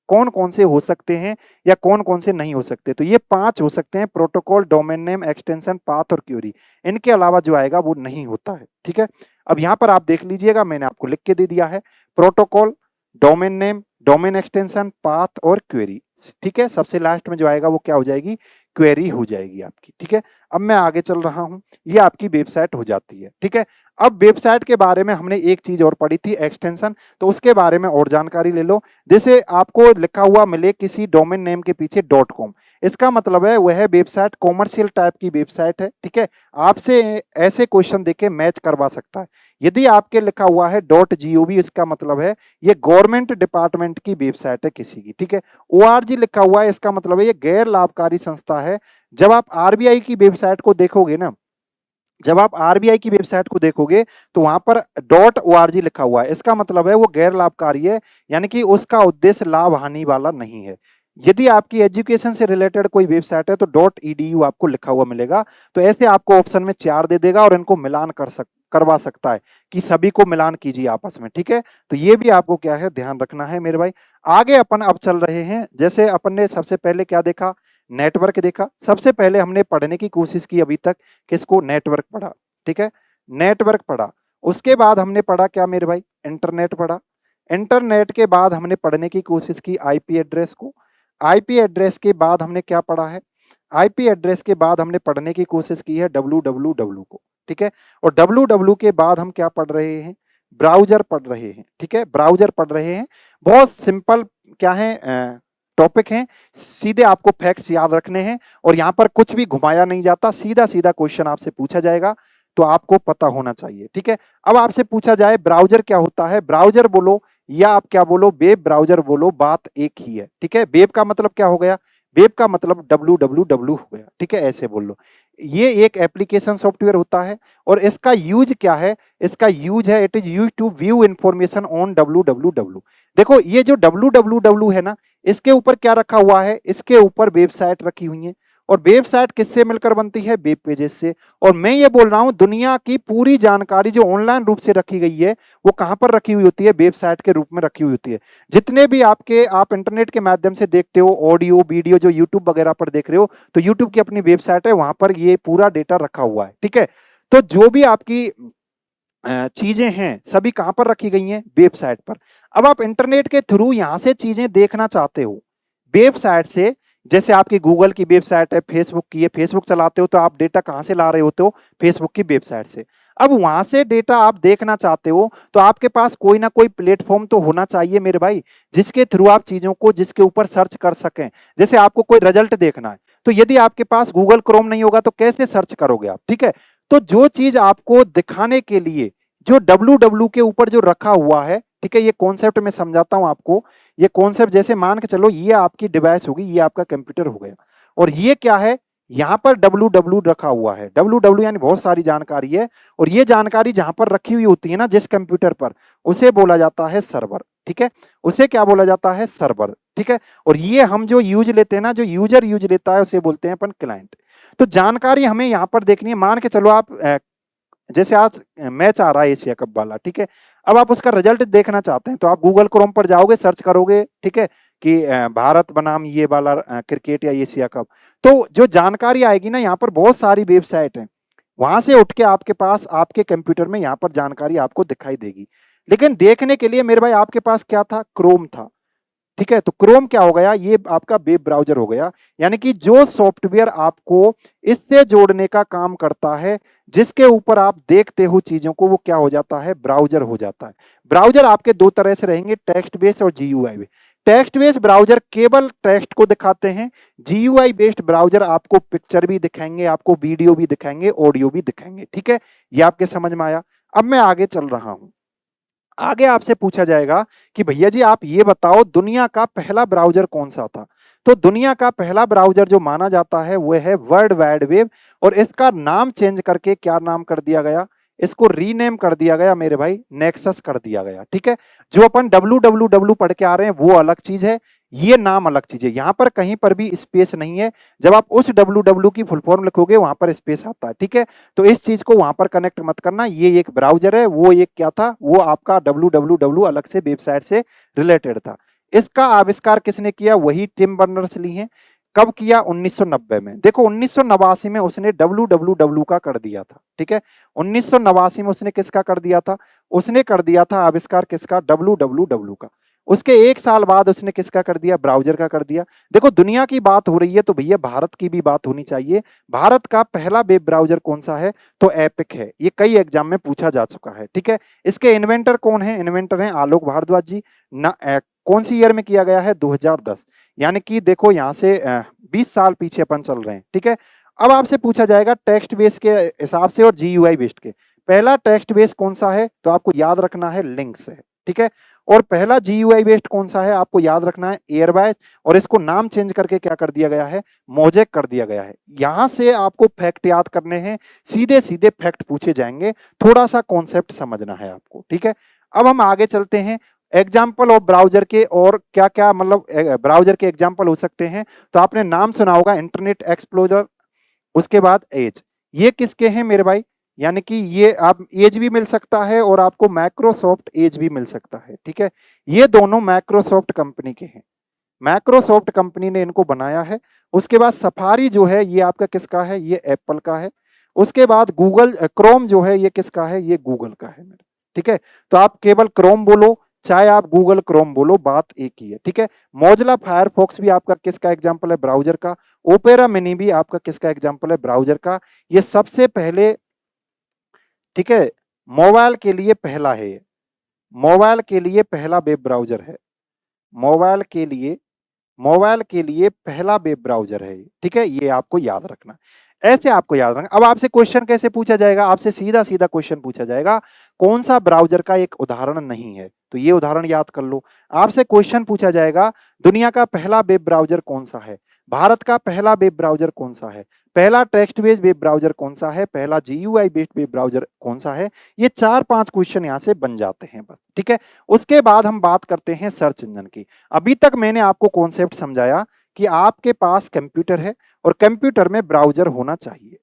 S1: कौन कौन से हो सकते हैं या कौन कौन से नहीं हो सकते, तो ये 5 हो सकते हैं, protocol, domain name, extension, path और क्वेरी। इनके अलावा जो आएगा वो नहीं होता है, ठीक है। अब यहाँ पर आप देख लीजिएगा, मैंने आपको लिख के दे दिया है protocol, domain name, domain extension, path और क्वेरी। ठीक है, सबसे लास्ट में जो आएगा वो क्या हो जाएगी, क्वेरी हो जाएगी आपकी। ठीक है, अब मैं आगे चल रहा हूं, ये आपकी वेबसाइट हो जाती है। ठीक है, अब वेबसाइट के बारे में हमने एक चीज और पढ़ी थी, एक्सटेंशन, तो उसके बारे में और जानकारी ले लो। जैसे आपको लिखा हुआ मिले किसी डोमेन नेम के पीछे .com, इसका मतलब है वह वेबसाइट कॉमर्शियल टाइप की वेबसाइट है। ठीक है, आपसे ऐसे क्वेश्चन देके मैच करवा सकता है। यदि आपके लिखा हुआ है .gov, इसका मतलब है ये गवर्नमेंट डिपार्टमेंट की वेबसाइट है किसी की। ठीक है, ORG लिखा हुआ है, इसका मतलब है ये गैर लाभकारी संस्था है। जब आप आरबीआई की वेबसाइट को देखोगे ना, जब आप आरबीआई की वेबसाइट को देखोगे तो वहां पर .org लिखा हुआ है, इसका मतलब है वो गैर लाभकारी है, यानी कि उसका उद्देश्य लाभ हानि वाला नहीं है। यदि आपकी एजुकेशन से रिलेटेड कोई वेबसाइट है तो .edu आपको लिखा हुआ मिलेगा। तो ऐसे आपको ऑप्शन में 4 दे देगा और इनको मिलान करवा सकता है कि सभी को मिलान कीजिए आपस में। ठीक है, तो ये भी आपको क्या है ध्यान रखना है मेरे भाई। आगे अपन अब चल रहे हैं, जैसे अपन ने सबसे पहले क्या देखा, नेटवर्क देखा। सबसे पहले हमने पढ़ने की कोशिश की अभी तक किसको, नेटवर्क पढ़ा। ठीक है, नेटवर्क पढ़ा। उसके बाद हमने पढ़ा क्या मेरे भाई, इंटरनेट पढ़ा। इंटरनेट के बाद हमने पढ़ने की कोशिश की आईपी एड्रेस को। आईपी एड्रेस के बाद हमने क्या पढ़ा है, आईपी एड्रेस के बाद हमने पढ़ने की कोशिश की है www को। ठीक है, और www के बाद हम क्या पढ़ रहे हैं, ब्राउजर पढ़ रहे हैं। ठीक है, ब्राउजर पढ़ रहे हैं। बहुत सिंपल क्या है टॉपिक है, सीधे आपको फैक्ट्स याद रखने हैं और यहाँ पर कुछ भी घुमाया नहीं जाता, सीधा सीधा क्वेश्चन आपसे पूछा जाएगा, तो आपको पता होना चाहिए। ठीक है, अब आपसे पूछा जाए ब्राउजर क्या होता है, ब्राउजर बोलो या आप क्या बोलो, वेब ब्राउजर बोलो, बात एक ही है। ठीक है, वेब का मतलब क्या हो गया, वेब का मतलब www हो गया। ठीक है, ऐसे बोल लो। ये एक एप्लीकेशन सॉफ्टवेयर होता है और इसका यूज क्या है, इसका यूज है, it is use to view information on www। देखो ये जो www है ना, इसके ऊपर क्या रखा हुआ है, इसके ऊपर वेबसाइट रखी हुई है और वेबसाइट किससे मिलकर बनती है, वेब पेजेस से। और मैं ये बोल रहा हूं दुनिया की पूरी जानकारी जो ऑनलाइन रूप से रखी गई है वो कहां पर रखी हुई होती है, वेबसाइट के रूप में रखी हुई होती है। जितने भी आप इंटरनेट के माध्यम से देखते हो, ऑडियो वीडियो जो यूट्यूब वगैरह पर देख रहे हो, तो यूट्यूब की अपनी वेबसाइट है, वहां पर ये पूरा डेटा रखा हुआ है। ठीक है, तो जो भी आपकी चीजें हैं सभी कहां पर रखी गई हैं, वेबसाइट पर। अब आप इंटरनेट के थ्रू यहां से चीजें देखना चाहते हो वेबसाइट से, जैसे आपकी गूगल की वेबसाइट है, फेसबुक की है, फेसबुक चलाते हो तो आप डेटा कहां से ला रहे होते हो, फेसबुक की वेबसाइट से। अब वहां से डेटा आप देखना चाहते हो तो आपके पास कोई ना कोई प्लेटफॉर्म तो होना चाहिए मेरे भाई, जिसके थ्रू आप चीजों को, जिसके ऊपर सर्च कर सकें। जैसे आपको कोई रिजल्ट देखना है तो यदि आपके पास गूगल क्रोम नहीं होगा तो कैसे सर्च करोगे आप। ठीक है, तो जो चीज आपको दिखाने के लिए जो www के ऊपर जो रखा हुआ है, ठीक है, ये कॉन्सेप्ट मैं समझाता हूं आपको। ये कॉन्सेप्ट जैसे मान के चलो ये आपकी डिवाइस होगी, ये आपका कंप्यूटर हो गया और ये क्या है, यहां पर www रखा हुआ है। www यानी बहुत सारी जानकारी है और ये जानकारी जहां पर रखी हुई होती है ना जिस कंप्यूटर पर, उसे बोला जाता है सर्वर। ठीक है, उसे क्या बोला जाता है, सर्वर। ठीक है, और ये हम जो यूज लेते हैं ना, जो यूजर यूज लेता है उसे बोलते हैं अपन क्लाइंट। तो जानकारी हमें यहां पर देखनी है। मान के चलो आप जैसे आज मैच आ रहा है एशिया कप वाला, ठीक है, अब आप उसका रिजल्ट देखना चाहते हैं तो आप गूगल क्रोम पर जाओगे, सर्च करोगे, ठीक है, कि भारत बनाम ये वाला क्रिकेट या एशिया कप। तो जो जानकारी आएगी ना, यहाँ पर बहुत सारी वेबसाइट है, वहां से उठ के आपके पास आपके कंप्यूटर में यहाँ पर जानकारी आपको दिखाई देगी। लेकिन देखने के लिए मेरे भाई आपके पास क्या था, क्रोम था। ठीक है, तो क्रोम क्या हो गया, ये आपका वेब ब्राउजर हो गया। यानी कि जो सॉफ्टवेयर आपको इससे जोड़ने का काम करता है, जिसके ऊपर आप देखते हो चीजों को, वो क्या हो जाता है, ब्राउजर हो जाता है। ब्राउजर आपके दो तरह से रहेंगे, टेक्स्ट बेस्ड और GUI based. Text based browser केवल टेक्स्ट को दिखाते हैं, जीयूआई बेस्ड ब्राउजर आपको पिक्चर भी दिखाएंगे, आपको वीडियो भी दिखाएंगे, ऑडियो भी दिखाएंगे। ठीक है, ये आपके समझ में आया। अब मैं आगे चल रहा हूं। आगे आपसे पूछा जाएगा कि भैया जी आप ये बताओ दुनिया का पहला ब्राउजर कौन सा था। तो दुनिया का पहला ब्राउजर जो माना जाता है वह है वर्ल्ड वाइड वेब, और इसका नाम चेंज करके क्या नाम कर दिया गया, इसको रीनेम कर दिया गया मेरे भाई, नेक्सस कर दिया गया। ठीक है, जो अपन www पढ़ के आ रहे हैं वो अलग चीज है, ये नाम अलग चीज है। यहां पर कहीं पर भी स्पेस नहीं है, जब आप उस www की फुल फॉर्म लिखोगे वहां पर स्पेस आता है। ठीक है, तो इस चीज को वहां पर कनेक्ट मत करना, ये एक ब्राउजर है, वो एक क्या था, वो आपका www अलग से वेबसाइट से रिलेटेड था। इसका आविष्कार किसने किया, वही टिम बर्नर्स ली हैं। कब किया? 1990 में। देखो 1989 में उसने www का कर दिया था, ठीक है। 1989 में उसने किसका कर दिया था? उसने कर दिया था आविष्कार किसका? www का। उसके 1 साल बाद उसने किसका कर दिया? ब्राउज़र का कर दिया। देखो दुनिया की बात हो रही है तो भैया भारत की भी बात होनी चाहिए। भारत का पहला वेब ब्राउज़र कौन-सा है? तो एपिक है। ये कई एग्ज़ाम में पूछा जा चुका है, ठीक है। इसके इन्वेंटर कौन है? इन्वेंटर हैं आलोक भारद्वाज जी। कौन सी ईयर में किया गया है? 2010। यानी कि देखो यहाँ से 20 साल पीछे अपन चल रहे हैं, ठीक है। अब आपसे पूछा जाएगा टेक्स्ट बेस के हिसाब से और जीयूआई बेस्ड के। पहला टेक्स्ट बेस कौन-सा है? तो आपको याद रखना है लिंक्स है, ठीक है। और पहला जीयूआई बेस्ड कौन-सा है? आपको याद रखना है एयरवाइज और इसको नाम चेंज करके क्या कर दिया गया है? मोज़ेक कर दिया गया है। यहाँ से आपको फैक्ट याद करने हैं, सीधे-सीधे फैक्ट पूछे जाएँगे, थोड़ा-सा कॉन्सेप्ट समझना है आपको, ठीक है। अब हम आगे चलते हैं एग्जाम्पल ऑफ ब्राउज़र के और क्या-क्या मतलब ब्राउज़र के एग्जाम्पल हो सकते हैं। तो आपने नाम सुना होगा इंटरनेट एक्सप्लोरर, उसके बाद एज। ये किसके हैं मेरे भाई? यानी कि ये आप एज भी मिल सकता है और आपको माइक्रोसॉफ्ट एज भी मिल सकता है, ठीक है। ये दोनों माइक्रोसॉफ्ट कंपनी के हैं। माइक्रोसॉफ्ट कंपनी ने इनको बनाया है। उसके बाद सफारी जो है ये आपका किसका है? ये एप्पल का है। उसके बाद गूगल क्रोम जो है ये किसका है? ये गूगल का है मेरा, ठीक है। तो आप केवल क्रोम बोलो, चाहे आप गूगल क्रोम बोलो, बात एक ही है, ठीक है। मोज़िला फायरफॉक्स भी आपका किसका एग्जाम्पल है? ब्राउज़र का। ओपेरा मिनी भी आपका किसका एग्जाम्पल है? ब्राउज़र का। ये सबसे पहले, ठीक है, मोबाइल के लिए पहला है ये। मोबाइल के लिए पहला वेब ब्राउज़र है। मोबाइल के लिए मोबाइल के लिए पहला वेब ब्राउज़र है ये, ठीक है? ये आपको याद रखना। ऐसे आपको याद रखना। अब आपसे क्वेश्चन कैसे पूछा जाएगा? आपसे सीधा-सीधा क्वेश्चन पूछा जाएगा, कौन-सा ब्राउज़र का एक उदाहरण नहीं है? तो ये उदाहरण याद कर लो। आपसे क्वेश्चन पूछा जाएगा, दुनिया का पहला वेब ब्राउज़र कौन-सा है? भारत का पहला वेब ब्राउज़र कौन-सा है? पहला टेक्स्ट बेस्ड वेब ब्राउज़र कौन-सा है? पहला जीयूआई बेस्ड वेब ब्राउज़र कौन-सा है? ये 4-5 क्वेश्चन यहाँ से बन जाते हैं बस, ठीक है? उसके बाद हम बात करते हैं सर्च इंजन की। अभी तक मैंने आपको कॉन्सेप्ट समझाया कि आपके पास कंप्यूटर है और कंप्यूटर में ब्राउज़र होना चाहिए,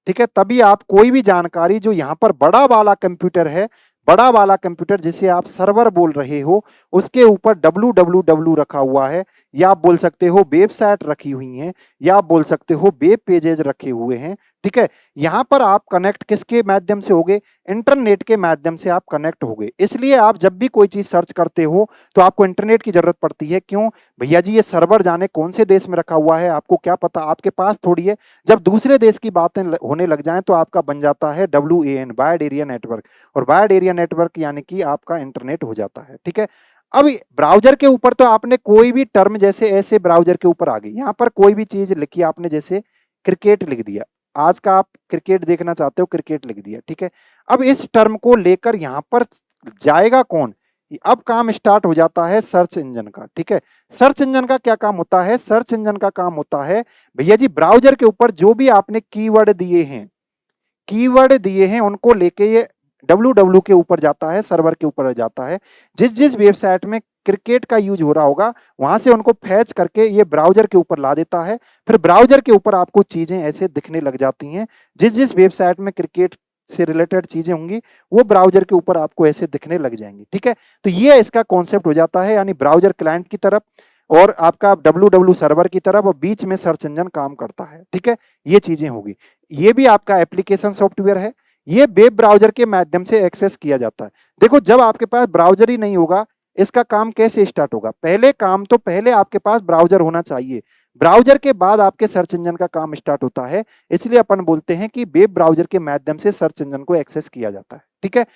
S1: ठीक है? तभी आप कोई भी जानकारी जो यहाँ पर बड़ा वाला कंप्यूटर है, बड़ा वाला कंप्यूटर जिसे आप सर्वर बोल रहे हो, उसके ऊपर www रखा हुआ है या आप बोल सकते हो वेबसाइट रखी हुई हैं या आप बोल सकते हो वेब पेजेज़ रखे हुए हैं, ठीक है? यहाँ पर आप कनेक्ट किसके माध्यम से होगे? इंटरनेट के माध्यम से आप कनेक्ट होगे। इसलिए आप जब भी कोई चीज़ सर्च करते हो, तो आपको इंटरनेट की ज़रूरत पड़ती है। क्यों? भैया जी ये सर्वर जाने कौन से देश में रखा हुआ है, आपको क्या पता? आपके पास थोड़ी है। जब दूसरे देश की बातें होने लग जाएं तो आपका बन जाता है WAN वाइड एरिया नेटवर्क और वाइड एरिया नेटवर्क यानी कि आपका इंटरनेट हो जाता है, ठीक है। अब ब्राउजर के ऊपर तो आपने कोई भी टर्म जैसे ऐसे ब्राउजर के ऊपर आ गई, यहाँ पर कोई भी चीज लिखी आपने, जैसे क्रिकेट लिख दिया, आज का आप क्रिकेट देखना चाहते हो, क्रिकेट लिख दिया, ठीक है। अब इस टर्म को लेकर यहाँ पर जाएगा कौन? अब काम स्टार्ट हो जाता है सर्च इंजन का, ठीक है। सर्च इंजन का क्या काम होता है? सर्च इंजन का काम होता है भैया जी ब्राउजर के ऊपर जो भी आपने कीवर्ड दिए हैं उनको लेके ये www के ऊपर जाता है, सर्वर के ऊपर जाता है। जिस जिस वेबसाइट में क्रिकेट का यूज हो रहा होगा वहां से उनको फैच करके ये ब्राउजर के ऊपर ला देता है। फिर ब्राउजर के ऊपर आपको चीजें ऐसे दिखने लग जाती हैं, जिस जिस वेबसाइट में क्रिकेट से रिलेटेड चीजें होंगी वो ब्राउजर के ऊपर आपको ऐसे दिखने लग जाएंगी, ठीक है। तो ये इसका कॉन्सेप्ट हो जाता है, यानी ब्राउजर क्लाइंट की तरफ और आपका www सर्वर की तरफ और बीच में सर्च इंजन काम करता है, ठीक है। ये चीजें होगी। ये भी आपका एप्लीकेशन सॉफ्टवेयर है, ये वेब ब्राउजर के माध्यम से एक्सेस किया जाता है। देखो जब आपके पास ब्राउजर ही नहीं होगा, इसका काम कैसे स्टार्ट होगा? पहले काम तो पहले आपके पास ब्राउजर होना चाहिए, ब्राउजर के बाद आपके सर्च इंजन का काम स्टार्ट होता है। इसलिए अपन बोलते हैं कि वेब ब्राउजर के माध्यम से सर्च इंजन को एक्सेस किया जाता है, ठीक है।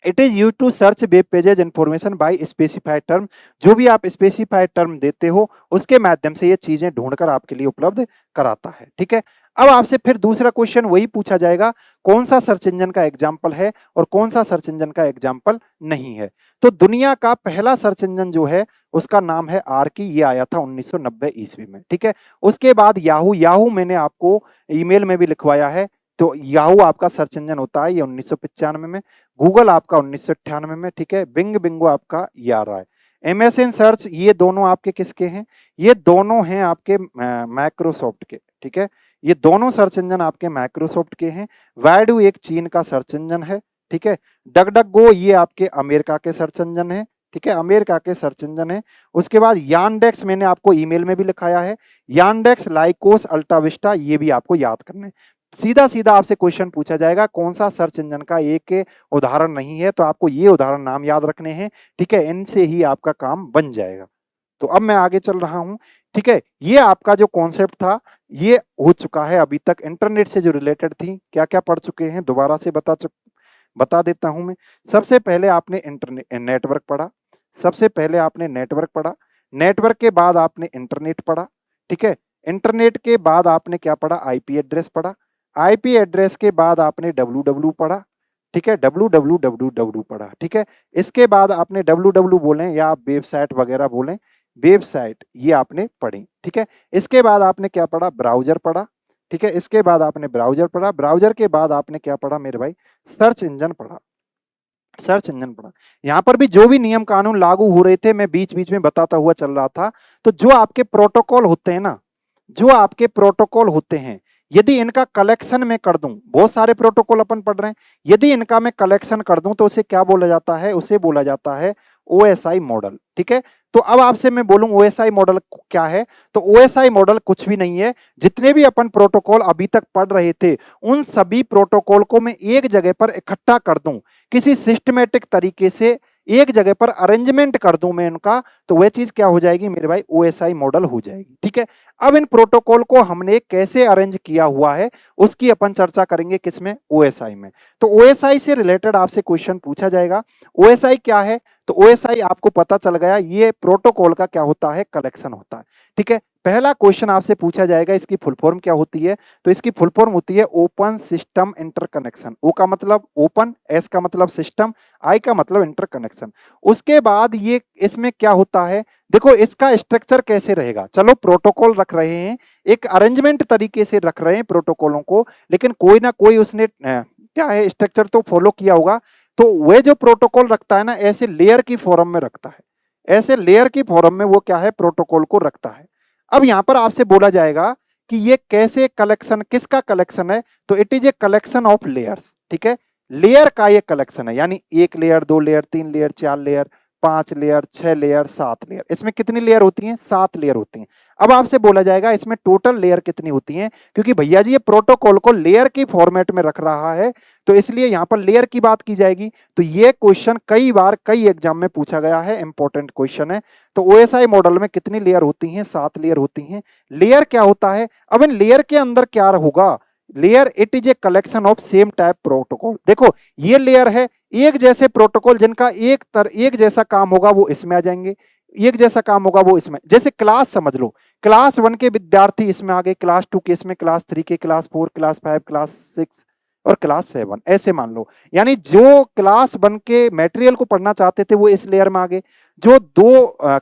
S1: It is use to search web pages information by specified term. जो भी आप स्पेसिफाइड टर्म देते हो उसके माध्यम से ये चीजें ढूंढकर आपके लिए उपलब्ध कराता है, ठीक है। अब आपसे फिर दूसरा क्वेश्चन वही पूछा जाएगा, कौन सा सर्च इंजन का एग्जाम्पल है और कौन सा सर्च इंजन का एग्जाम्पल नहीं है। तो दुनिया का पहला सर्च इंजन जो है उसका नाम है आर्की, ये आया था 1990 ईस्वी में, ठीक है। उसके बाद याहू, याहू मैंने आपको ईमेल में भी लिखवाया है। तो याहू आपका सर्च इंजन होता है ये 1995 में, गूगल आपका 1998 में, ठीक है। बिंग बिंगो आपका ये आ रहा है। एमएसएन सर्च ये दोनों आपके किसके हैं? ये दोनों हैं आपके माइक्रोसॉफ्ट के, ठीक है। ये दोनों सर्च इंजन आपके माइक्रोसॉफ्ट के हैं। वैडू एक चीन का सर्च इंजन है, ठीक है। डक डक गो ये आपके अमेरिका के सर्च इंजन है, ठीक है, अमेरिका के सर्च इंजन है। उसके बाद यानडेक्स मैंने आपको ईमेल में भी लिखाया है, यानडेक्स, लाइकोस, अल्टाविस्टा, ये भी आपको याद करना है। सीधा सीधा आपसे क्वेश्चन पूछा जाएगा कौन सा सर्च इंजन का एक उदाहरण नहीं है, तो आपको ये उदाहरण नाम याद रखने हैं, ठीक है, इनसे ही आपका काम बन जाएगा। तो अब मैं आगे चल रहा हूं, ठीक है, ये आपका जो कॉन्सेप्ट था ये हो चुका है। अभी तक इंटरनेट से जो रिलेटेड थी क्या क्या पढ़ चुके हैं दोबारा से बता देता हूं मैं। सबसे पहले आपने इंटरनेट नेटवर्क पढ़ा, सबसे पहले आपने नेटवर्क पढ़ा, नेटवर्क के बाद आपने इंटरनेट पढ़ा, ठीक है, इंटरनेट के बाद आपने क्या पढ़ा, आईपी एड्रेस पढ़ा, आईपी एड्रेस के बाद आपने डब्ल्यू डब्ल्यू पढ़ा, ठीक है, डब्ल्यू डब्ल्यू डब्ल्यू डब्ल्यू पढ़ा, ठीक है, इसके बाद आपने डब्ल्यू डब्ल्यू बोलें या आप वेबसाइट वगैरह बोलें, वेबसाइट ये आपने पढ़ी, ठीक है, इसके बाद आपने क्या पढ़ा, ब्राउजर पढ़ा, ठीक है, इसके बाद आपने ब्राउजर पढ़ा, ब्राउजर के बाद आपने क्या पढ़ा मेरे भाई, सर्च इंजन पढ़ा, सर्च इंजन पढ़ा। यहां पर भी जो भी नियम कानून लागू हो रहे थे मैं बीच बीच में बताता हुआ चल रहा था। तो जो आपके प्रोटोकॉल होते हैं ना, जो आपके प्रोटोकॉल होते हैं, यदि इनका कलेक्शन मैं कर दूं, बहुत सारे प्रोटोकॉल अपन पढ़ रहे हैं, यदि इनका मैं कलेक्शन कर दूं तो उसे क्या बोला जाता है, उसे बोला जाता है ओएसआई मॉडल, ठीक है। तो अब आपसे मैं बोलूं ओएसआई मॉडल क्या है, तो ओएसआई मॉडल कुछ भी नहीं है, जितने भी अपन प्रोटोकॉल अभी तक पढ़ रहे थे उन सभी प्रोटोकॉल को मैं एक जगह पर इकट्ठा कर दूं, किसी सिस्टमेटिक तरीके से एक जगह पर अरेंजमेंट कर दूं मैं उनका, तो वह चीज क्या हो जाएगी मेरे भाई, ओएसआई मॉडल हो जाएगी, ठीक है। अब इन प्रोटोकॉल को हमने कैसे अरेंज किया हुआ है उसकी अपन चर्चा करेंगे, किसमें, ओएसआई में। तो ओएसआई से रिलेटेड आपसे क्वेश्चन पूछा जाएगा, ओएसआई क्या है, तो ओएसआई आपको पता चल गया, ये प्रोटोकॉल का क्या होता है, कलेक्शन होता है, ठीक है। पहला क्वेश्चन आपसे पूछा जाएगा इसकी फुल फॉर्म क्या होती है, तो इसकी फुल फॉर्म होती है ओपन सिस्टम इंटरकनेक्शन। ओ का मतलब ओपन, एस का मतलब सिस्टम, आई का मतलब इंटरकनेक्शन। उसके बाद ये इसमें क्या होता है, देखो इसका स्ट्रक्चर कैसे रहेगा, चलो प्रोटोकॉल रख रहे हैं, एक अरेंजमेंट तरीके से रख रहे हैं प्रोटोकॉलों को, लेकिन कोई ना कोई उसने क्या है स्ट्रक्चर तो फॉलो किया होगा। तो वह जो प्रोटोकॉल रखता है ना, ऐसे लेयर की फॉर्म में रखता है, ऐसे लेयर की फॉर्म में वो क्या है, प्रोटोकॉल को रखता है। अब यहां पर आपसे बोला जाएगा कि ये कैसे कलेक्शन, किसका कलेक्शन है, तो it is a collection of layers, ठीक है, लेयर का ये कलेक्शन है, यानी 1 layer, 2 layer, 3 layer, 4 layer, 5 layer, 6 layer, 7 layer, इसमें कितनी लेयर होती हैं, 7 लेयर होती हैं। अब आपसे बोला जाएगा इसमें टोटल लेयर कितनी होती हैं, क्योंकि भैया जी ये प्रोटोकॉल को लेयर की फॉर्मेट में रख रहा है, तो इसलिए यहां पर लेयर की बात की जाएगी। तो ये क्वेश्चन कई बार कई एग्जाम में पूछा गया है, इंपॉर्टेंट क्वेश्चन है। तो ओएसआई मॉडल में कितनी लेयर होती हैं, 7 लेयर होती हैं। लेयर क्या होता है, अब इन लेयर के अंदर क्या होगा, layer it is a collection of same type protocol. देखो ये लेयर है, एक जैसे प्रोटोकॉल जिनका एक जैसा काम होगा वो इसमें आ जाएंगे, एक जैसा काम होगा वो इसमें, जैसे क्लास समझ लो, क्लास 1 के विद्यार्थी इसमें आ गए, क्लास 2 के इसमें, क्लास 3 के, क्लास 4, क्लास 5, क्लास 6 और क्लास 7, ऐसे मान लो। यानी जो क्लास 1 के मटेरियल को पढ़ना चाहते थे वो इस लेयर में आ गए, जो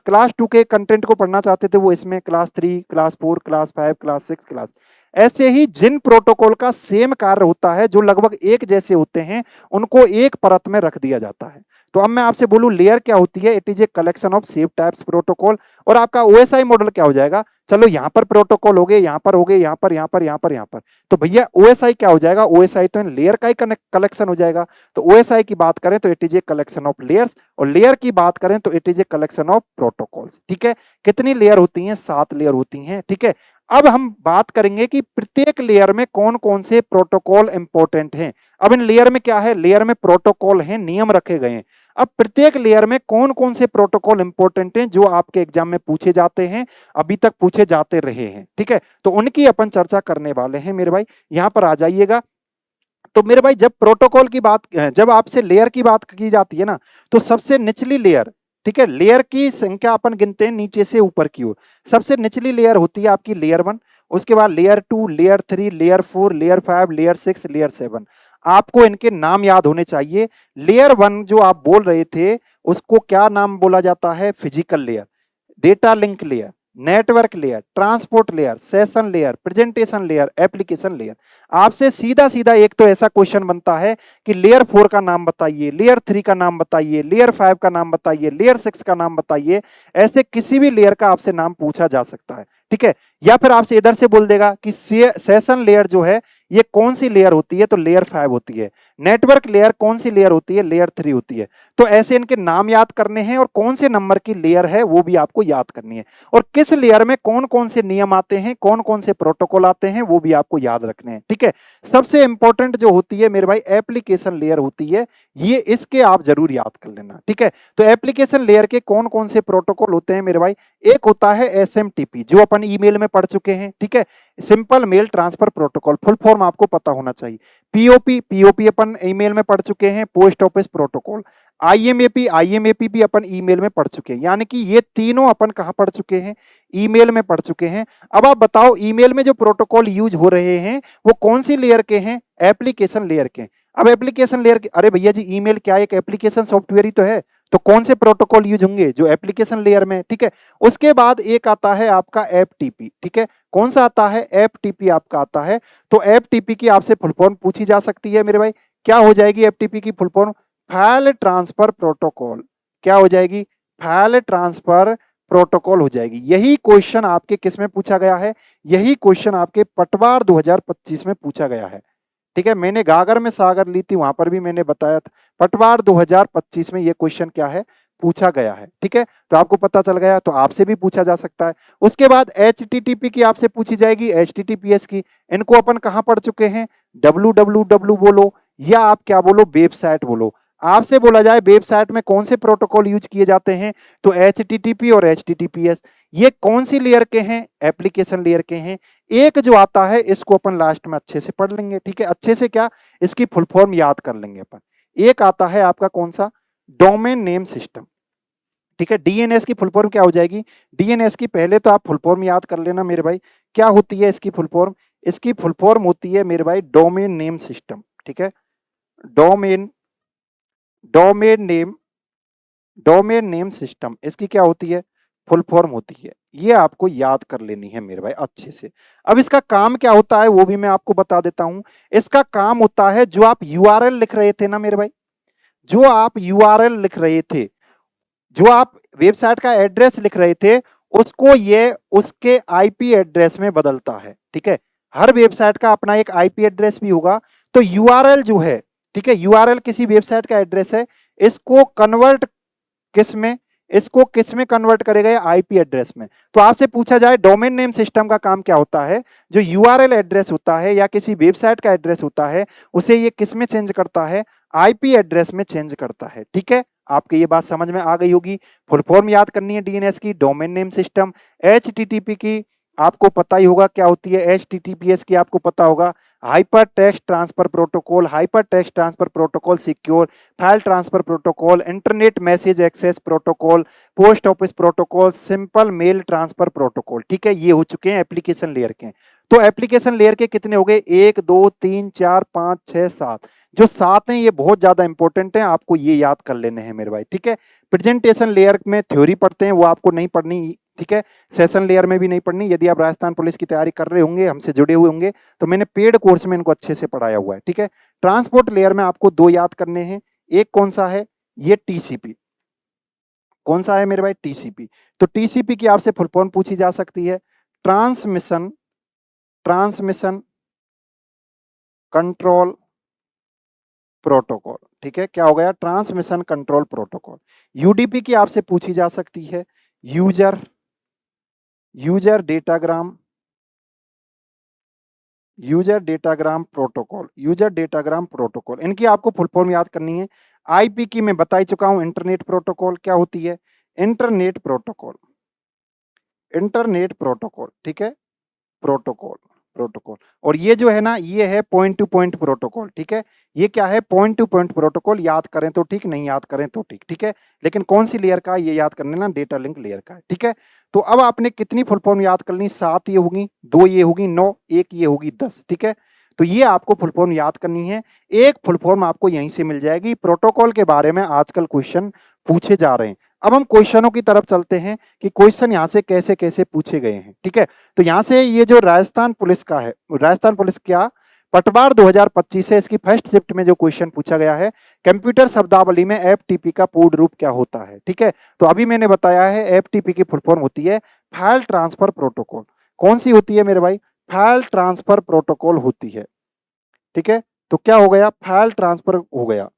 S1: क्लास 2 के कंटेंट को पढ़ना चाहते थे वो इसमें, class 3, class 4, class 5, class 6, class. ऐसे ही जिन प्रोटोकॉल का सेम कार्य होता है, जो लगभग एक जैसे होते हैं, उनको एक परत में रख दिया जाता है। तो अब मैं आपसे बोलूं लेयर क्या होती है, it is a collection of same types protocol. और आपका ओएसआई मॉडल क्या हो जाएगा, चलो यहां पर प्रोटोकॉल हो गए, यहां पर हो गए, यहां पर, यहां पर, यहां पर, यहां पर, तो भैया ओएसआई क्या हो जाएगा, ओएसआई तो लेयर का ही कलेक्शन हो जाएगा। तो ओएसआई की बात करें तो it is a collection of layers, और लेयर की बात करें तो it is a collection of protocols, ठीक है। कितनी लेयर होती हैं, 7 लेयर होती हैं, ठीक है। अब हम बात करेंगे कि प्रत्येक लेयर में कौन कौन से प्रोटोकॉल इंपॉर्टेंट हैं। अब इन लेयर में क्या है, लेयर में प्रोटोकॉल हैं, नियम रखे गए हैं। अब प्रत्येक लेयर में कौन कौन से प्रोटोकॉल इंपॉर्टेंट हैं जो आपके एग्जाम में पूछे जाते हैं, अभी तक पूछे जाते रहे हैं, ठीक है। तो उनकी अपन चर्चा करने वाले हैं मेरे भाई, यहां पर आ जाइएगा। तो मेरे भाई जब प्रोटोकॉल की बात, जब आपसे लेयर की बात की जाती है ना, तो सबसे निचली लेयर, ठीक है, लेयर की संख्या अपन गिनते हैं नीचे से ऊपर की ओर। सबसे निचली लेयर होती है आपकी लेयर 1, उसके बाद layer 2, layer 3, layer 4, layer 5, layer 6, layer 7। आपको इनके नाम याद होने चाहिए। लेयर 1 जो आप बोल रहे थे उसको क्या नाम बोला जाता है, physical layer, data link layer, network layer, transport layer, session layer, presentation layer, application layer. आपसे सीधा सीधा एक तो ऐसा क्वेश्चन बनता है कि लेयर 4 का नाम बताइए, लेयर 3 का नाम बताइए, लेयर 5 का नाम बताइए, लेयर 6 का नाम बताइए। ऐसे किसी भी लेयर का आपसे नाम पूछा जा सकता है, ठीक है। या फिर आपसे इधर से बोल देगा कि सेशन लेयर जो है ये कौन सी लेयर होती है? तो लेयर 5 होती है। नेटवर्क लेयर कौन सी लेयर होती है? लेयर 3 होती है। तो ऐसे इनके नाम याद करने हैं और कौन से नंबर की लेयर है वो भी आपको याद करनी है, और किस लेयर में कौन कौन से नियम आते हैं, कौन कौन से प्रोटोकॉल आते हैं वो भी आपको याद रखने हैं। ठीक है, सबसे इंपॉर्टेंट जो होती है मेरे भाई एप्लीकेशन लेयर होती है, ये इसके आप जरूर याद कर लेना। ठीक है, तो एप्लीकेशन लेयर के कौन कौन से प्रोटोकॉल होते हैं मेरे भाई? एक होता है एसएमटीपी, जो अपन ईमेल में पढ़ चुके हैं। ठीक है, simple mail transfer protocol, full form आपको पता होना चाहिए। पीओपी, पीओपी अपन ईमेल में पढ़ चुके हैं, post office protocol. IMAP, IMAP भी अपन ईमेल में पढ़ चुके हैं, यानी कि ये तीनों अपन कहां पढ़ चुके हैं? ईमेल में पढ़ चुके हैं। अब आप बताओ ईमेल में जो प्रोटोकॉल यूज हो रहे हैं वो कौन सी लेयर के हैं? एप्लीकेशन लेयर के। अब एप्लीकेशन लेयर के, अरे भैया जी ईमेल क्या एक एप्लीकेशन सॉफ्टवेयर ही तो है, तो कौन से प्रोटोकॉल यूज होंगे? जो एप्लीकेशन लेयर में। ठीक है, उसके बाद एक आता है आपका एफटीपी। ठीक है, कौन सा आता है? एफटीपी आपका आता है। तो एफटीपी की आपसे फुल फॉर्म पूछी जा सकती है मेरे भाई, क्या हो जाएगी एफटीपी की full form? File transfer protocol. क्या हो जाएगी? फाइल ट्रांसफर प्रोटोकॉल हो जाएगी। यही क्वेश्चन आपके किस में पूछा गया है? यही क्वेश्चन आपके पटवार 2025 में पूछा गया है। ठीक है, मैंने गागर में सागर ली थी, वहां पर भी मैंने बताया था पटवार 2025 में ये क्वेश्चन क्या है? पूछा गया है। ठीक है, तो आपको पता चल गया, तो आपसे भी पूछा जा सकता है। उसके बाद एचटीटीपी की आपसे पूछी जाएगी, एचटीटीपीएस की। इनको अपन कहां पढ़ चुके हैं? www बोलो या आप क्या बोलो? वेबसाइट बोलो। आपसे बोला जाए वेबसाइट में कौन से प्रोटोकॉल यूज किए जाते हैं? तो एचटीटीपी और एचटीटीपीएस। ये कौन सी लेयर के हैं? एप्लीकेशन लेयर के हैं। एक जो आता है इसको अपन लास्ट में अच्छे से पढ़ लेंगे। ठीक है, अच्छे से क्या, इसकी फुल फॉर्म याद कर लेंगे अपन। एक आता है आपका कौन सा? Domain name system. ठीक है, डीएनएस की फुल फॉर्म क्या हो जाएगी? डीएनएस की पहले तो आप फुल फॉर्म याद कर लेना मेरे भाई, क्या होती है इसकी फुल फॉर्म? इसकी फुल फॉर्म होती है मेरे भाई डोमेन नेम सिस्टम। ठीक है, domain domain name domain name system, इसकी क्या होती है? फुल फॉर्म होती है। ये आपको याद कर लेनी है मेरे भाई अच्छे से। अब इसका काम क्या होता है वो भी मैं आपको बता देता हूं। इसका काम होता है, जो आप यूआरएल लिख रहे थे ना मेरे भाई, जो आप यूआरएल लिख रहे थे, जो आप वेबसाइट का एड्रेस लिख रहे थे, उसको ये उसके आईपी एड्रेस में बदलता है। ठीक है, हर वेबसाइट का अपना एक आईपी एड्रेस भी होगा, तो यूआरएल जो है, ठीक है, यूआरएल किसी वेबसाइट का एड्रेस है, इसको कन्वर्ट किस में, इसको किस में कन्वर्ट करेगा? या आईपी एड्रेस में। तो आपसे पूछा जाए डोमेन नेम सिस्टम का काम क्या होता है? जो यूआरएल एड्रेस होता है या किसी वेबसाइट का एड्रेस होता है, उसे ये किस में चेंज करता है? आईपी एड्रेस में चेंज करता है। ठीक है, आपकी ये बात समझ में आ गई होगी। फुल फॉर्म याद करनी है डीएनएस की, डोमेन नेम सिस्टम। एचटीटीपी की आपको पता ही होगा क्या होती है। एचटीटीपीएस की आपको पता होगा, hyper text transfer protocol, hyper text transfer protocol, secure file transfer protocol, internet message access protocol, post office protocol, simple mail transfer protocol. ठीक है, ये हो चुके हैं एप्लीकेशन लेयर के। तो एप्लीकेशन लेयर के कितने हो गए? 1 2 3 4 5 6 7। जो 7 हैं ये बहुत ज्यादा इंपॉर्टेंट है, आपको ये याद कर लेने हैं मेरे भाई। ठीक है, प्रेजेंटेशन लेयर में थ्योरी पढ़ते हैं, वो आपको नहीं पढ़नी। ठीक है, सेशन लेयर में भी नहीं पढ़नी। यदि आप राजस्थान पुलिस की तैयारी कर रहे होंगे, हमसे जुड़े हुए होंगे, तो मैंने पेड कोर्स में इनको अच्छे से पढ़ाया हुआ है। ठीक है, ट्रांसपोर्ट लेयर में आपको 2 याद करने हैं। एक कौन सा है? ये टीसीपी। कौन सा है मेरे भाई? टीसीपी। तो टीसीपी की आपसे फुल फॉर्म पूछी जा सकती है, ट्रांसमिशन ट्रांसमिशन कंट्रोल प्रोटोकॉल। ठीक है, क्या हो गया? Transmission control protocol. यूडीपी की आपसे पूछी जा सकती है, user user datagram user datagram protocol, user datagram protocol. इनकी आपको फुल फॉर्म याद करनी है। आईपी की मैं बता ही चुका हूं, इंटरनेट प्रोटोकॉल। क्या होती है? Internet protocol, internet protocol. ठीक है, प्रोटोकॉल प्रोटोकॉल। और ये जो है ना, ये है पॉइंट टू पॉइंट प्रोटोकॉल। ठीक है, ये क्या है? Point two point protocol. याद करें तो ठीक, नहीं याद करें तो ठीक। ठीक है, लेकिन कौन सी लेयर का? ये याद करने ना, डेटा लिंक लेयर का है। ठीक है, तो अब आपने कितनी फुल फॉर्म याद कर ली? 7 ये होगी, 2 ये होगी 9, 1 ये होगी 10। ठीक है, तो ये आपको फुल फॉर्म याद करनी है। एक फुल फॉर्म आपको यहीं से मिल जाएगी। प्रोटोकॉल के बारे में आजकल क्वेश्चन पूछे जा रहे हैं। अब हम क्वेश्चनों की तरफ चलते हैं कि क्वेश्चन यहाँ से कैसे कैसे पूछे गए हैं। ठीक है, तो यहाँ से ये जो राजस्थान पुलिस का है, राजस्थान पुलिस क्या पटवार 2025 है, इसकी फर्स्ट शिफ्ट में जो क्वेश्चन पूछा गया है, कंप्यूटर शब्दावली में एफटीपी का पूर्ण रूप क्या होता है। ठीक है, तो अभी मैंने बताया है एफटीपी की फुल फॉर्म होती है फाइल ट्रांसफर प्रोटोकॉल। कौन सी होती है मेरे भाई? फाइल ट्रांसफर प्रोटोकॉल होती है। ठीक है। तो क्या हो गया, फाइल ट्रांसफर हो गया,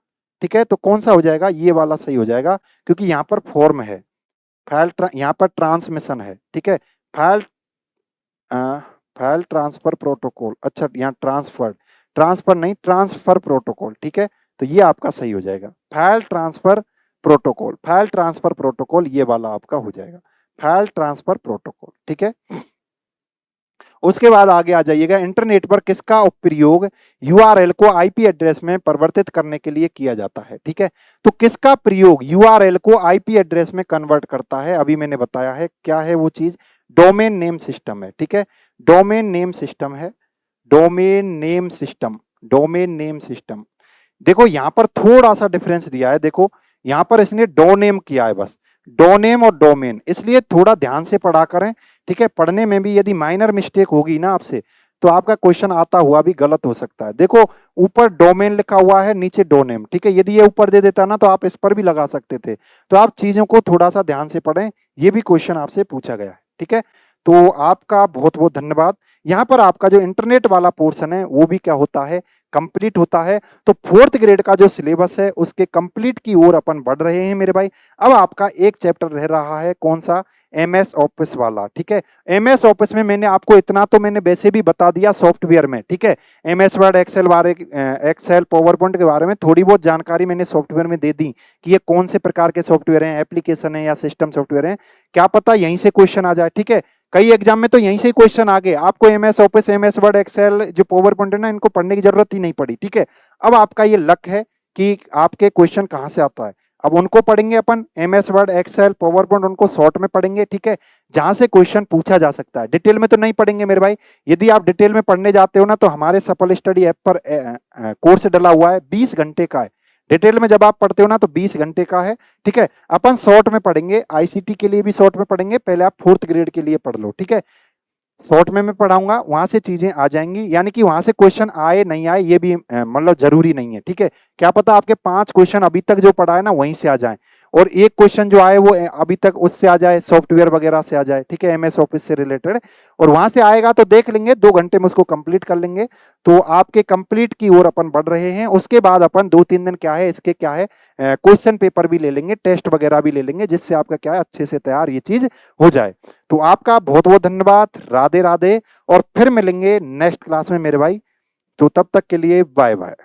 S1: ठीक है। तो कौन सा हो जाएगा, ये वाला सही हो जाएगा, क्योंकि यहाँ पर फॉर्म है, यहाँ पर ट्रांसमिशन है, ठीक है। फाइल फाइल ट्रांसफर प्रोटोकॉल, अच्छा यहाँ ट्रांसफर, ट्रांसफर नहीं, ट्रांसफर प्रोटोकॉल, ठीक है। तो ये आपका सही हो जाएगा, file transfer protocol, file transfer protocol ये वाला आपका हो जाएगा, फाइल ट्रांसफर प्रोटोकॉल, ठीक है। उसके बाद आगे आ जाइएगा, इंटरनेट पर किसका प्रयोग यूआरएल को आईपी एड्रेस में परिवर्तित करने के लिए किया जाता है, ठीक है। तो किसका प्रयोग यूआरएल को आईपी एड्रेस में कन्वर्ट करता है, अभी मैंने बताया है क्या है वो चीज, डोमेन नेम सिस्टम है, ठीक है। डोमेन नेम सिस्टम है, domain name system, domain name system. देखो यहां पर थोड़ा सा डिफरेंस दिया है, देखो यहां पर इसने डोनेम किया है बस, डोनेम और डोमेन, इसलिए थोड़ा ध्यान से पढ़ा करें, ठीक है। पढ़ने में भी यदि माइनर मिस्टेक होगी ना आपसे, तो आपका क्वेश्चन आता हुआ भी गलत हो सकता है। देखो ऊपर डोमेन लिखा हुआ है, नीचे डोनेम, ठीक है। यदि ये ऊपर दे देता ना तो आप इस पर भी लगा सकते थे। तो आप चीजों को थोड़ा सा ध्यान से पढ़ें, ये भी क्वेश्चन आपसे पूछा गया है, ठीक है। तो आपका बहुत बहुत धन्यवाद। यहाँ पर आपका जो इंटरनेट वाला पोर्शन है वो भी क्या होता है, कंप्लीट होता है। तो फोर्थ ग्रेड का जो सिलेबस है उसके कंप्लीट की ओर अपन बढ़ रहे हैं मेरे भाई। अब आपका एक चैप्टर रह रहा है, कौन सा, एमएस ऑफिस वाला, ठीक है। एमएस ऑफिस में मैंने आपको इतना तो मैंने वैसे भी बता दिया सॉफ्टवेयर में, ठीक है। एमएस वर्ड, एक्सेल बारे, एक्सेल पावर पॉइंट के बारे में थोड़ी बहुत जानकारी मैंने सॉफ्टवेयर में दे दी कि ये कौन से प्रकार के सॉफ्टवेयर हैं, एप्लीकेशन है या सिस्टम सॉफ्टवेयर है, क्या पता यहीं से क्वेश्चन आ जाए, ठीक है। कई एग्जाम में तो यहीं से ही क्वेश्चन आ गए, आपको MS Office, MS word, Excel, जो पावर पॉइंट है ना, इनको पढ़ने की जरूरत ही नहीं पड़ी, ठीक है। अब आपका ये लक है कि आपके क्वेश्चन कहाँ से आता है, अब उनको पढ़ेंगे अपन, MS word, excel, power point, उनको शॉर्ट में पढ़ेंगे, ठीक है, जहां से क्वेश्चन पूछा जा सकता है। डिटेल में तो नहीं पढ़ेंगे मेरे भाई। यदि आप डिटेल में पढ़ने जाते हो ना, तो हमारे सफल स्टडी ऐप पर कोर्स डला हुआ है, 20 घंटे का है। डिटेल में जब आप पढ़ते हो ना तो 20 घंटे का है, ठीक है। अपन शॉर्ट में पढ़ेंगे, आईसीटी के लिए भी शॉर्ट में पढ़ेंगे, पहले आप फोर्थ ग्रेड के लिए पढ़ लो, ठीक है। शॉर्ट में मैं पढ़ाऊंगा, वहां से चीजें आ जाएंगी, यानी कि वहां से क्वेश्चन आए नहीं आए ये भी मतलब जरूरी नहीं है, ठीक है। क्या पता आपके 5 क्वेश्चन अभी तक जो पढ़ा है ना वहीं से आ जाए, और एक क्वेश्चन जो आए वो अभी तक उससे आ जाए, सॉफ्टवेयर वगैरह से आ जाए, ठीक है, एमएस ऑफिस से रिलेटेड, और वहां से आएगा तो देख लेंगे, 2 घंटे में उसको कंप्लीट कर लेंगे। तो आपके कंप्लीट की ओर अपन बढ़ रहे हैं। उसके बाद अपन 2-3 दिन क्या है, इसके क्या है, क्वेश्चन पेपर भी ले लेंगे, टेस्ट वगैरह भी ले लेंगे, जिससे आपका क्या है, अच्छे से तैयार ये चीज हो जाए। तो आपका बहुत बहुत धन्यवाद, राधे राधे, और फिर मिलेंगे नेक्स्ट क्लास में मेरे भाई। तो तब तक के लिए बाय बाय।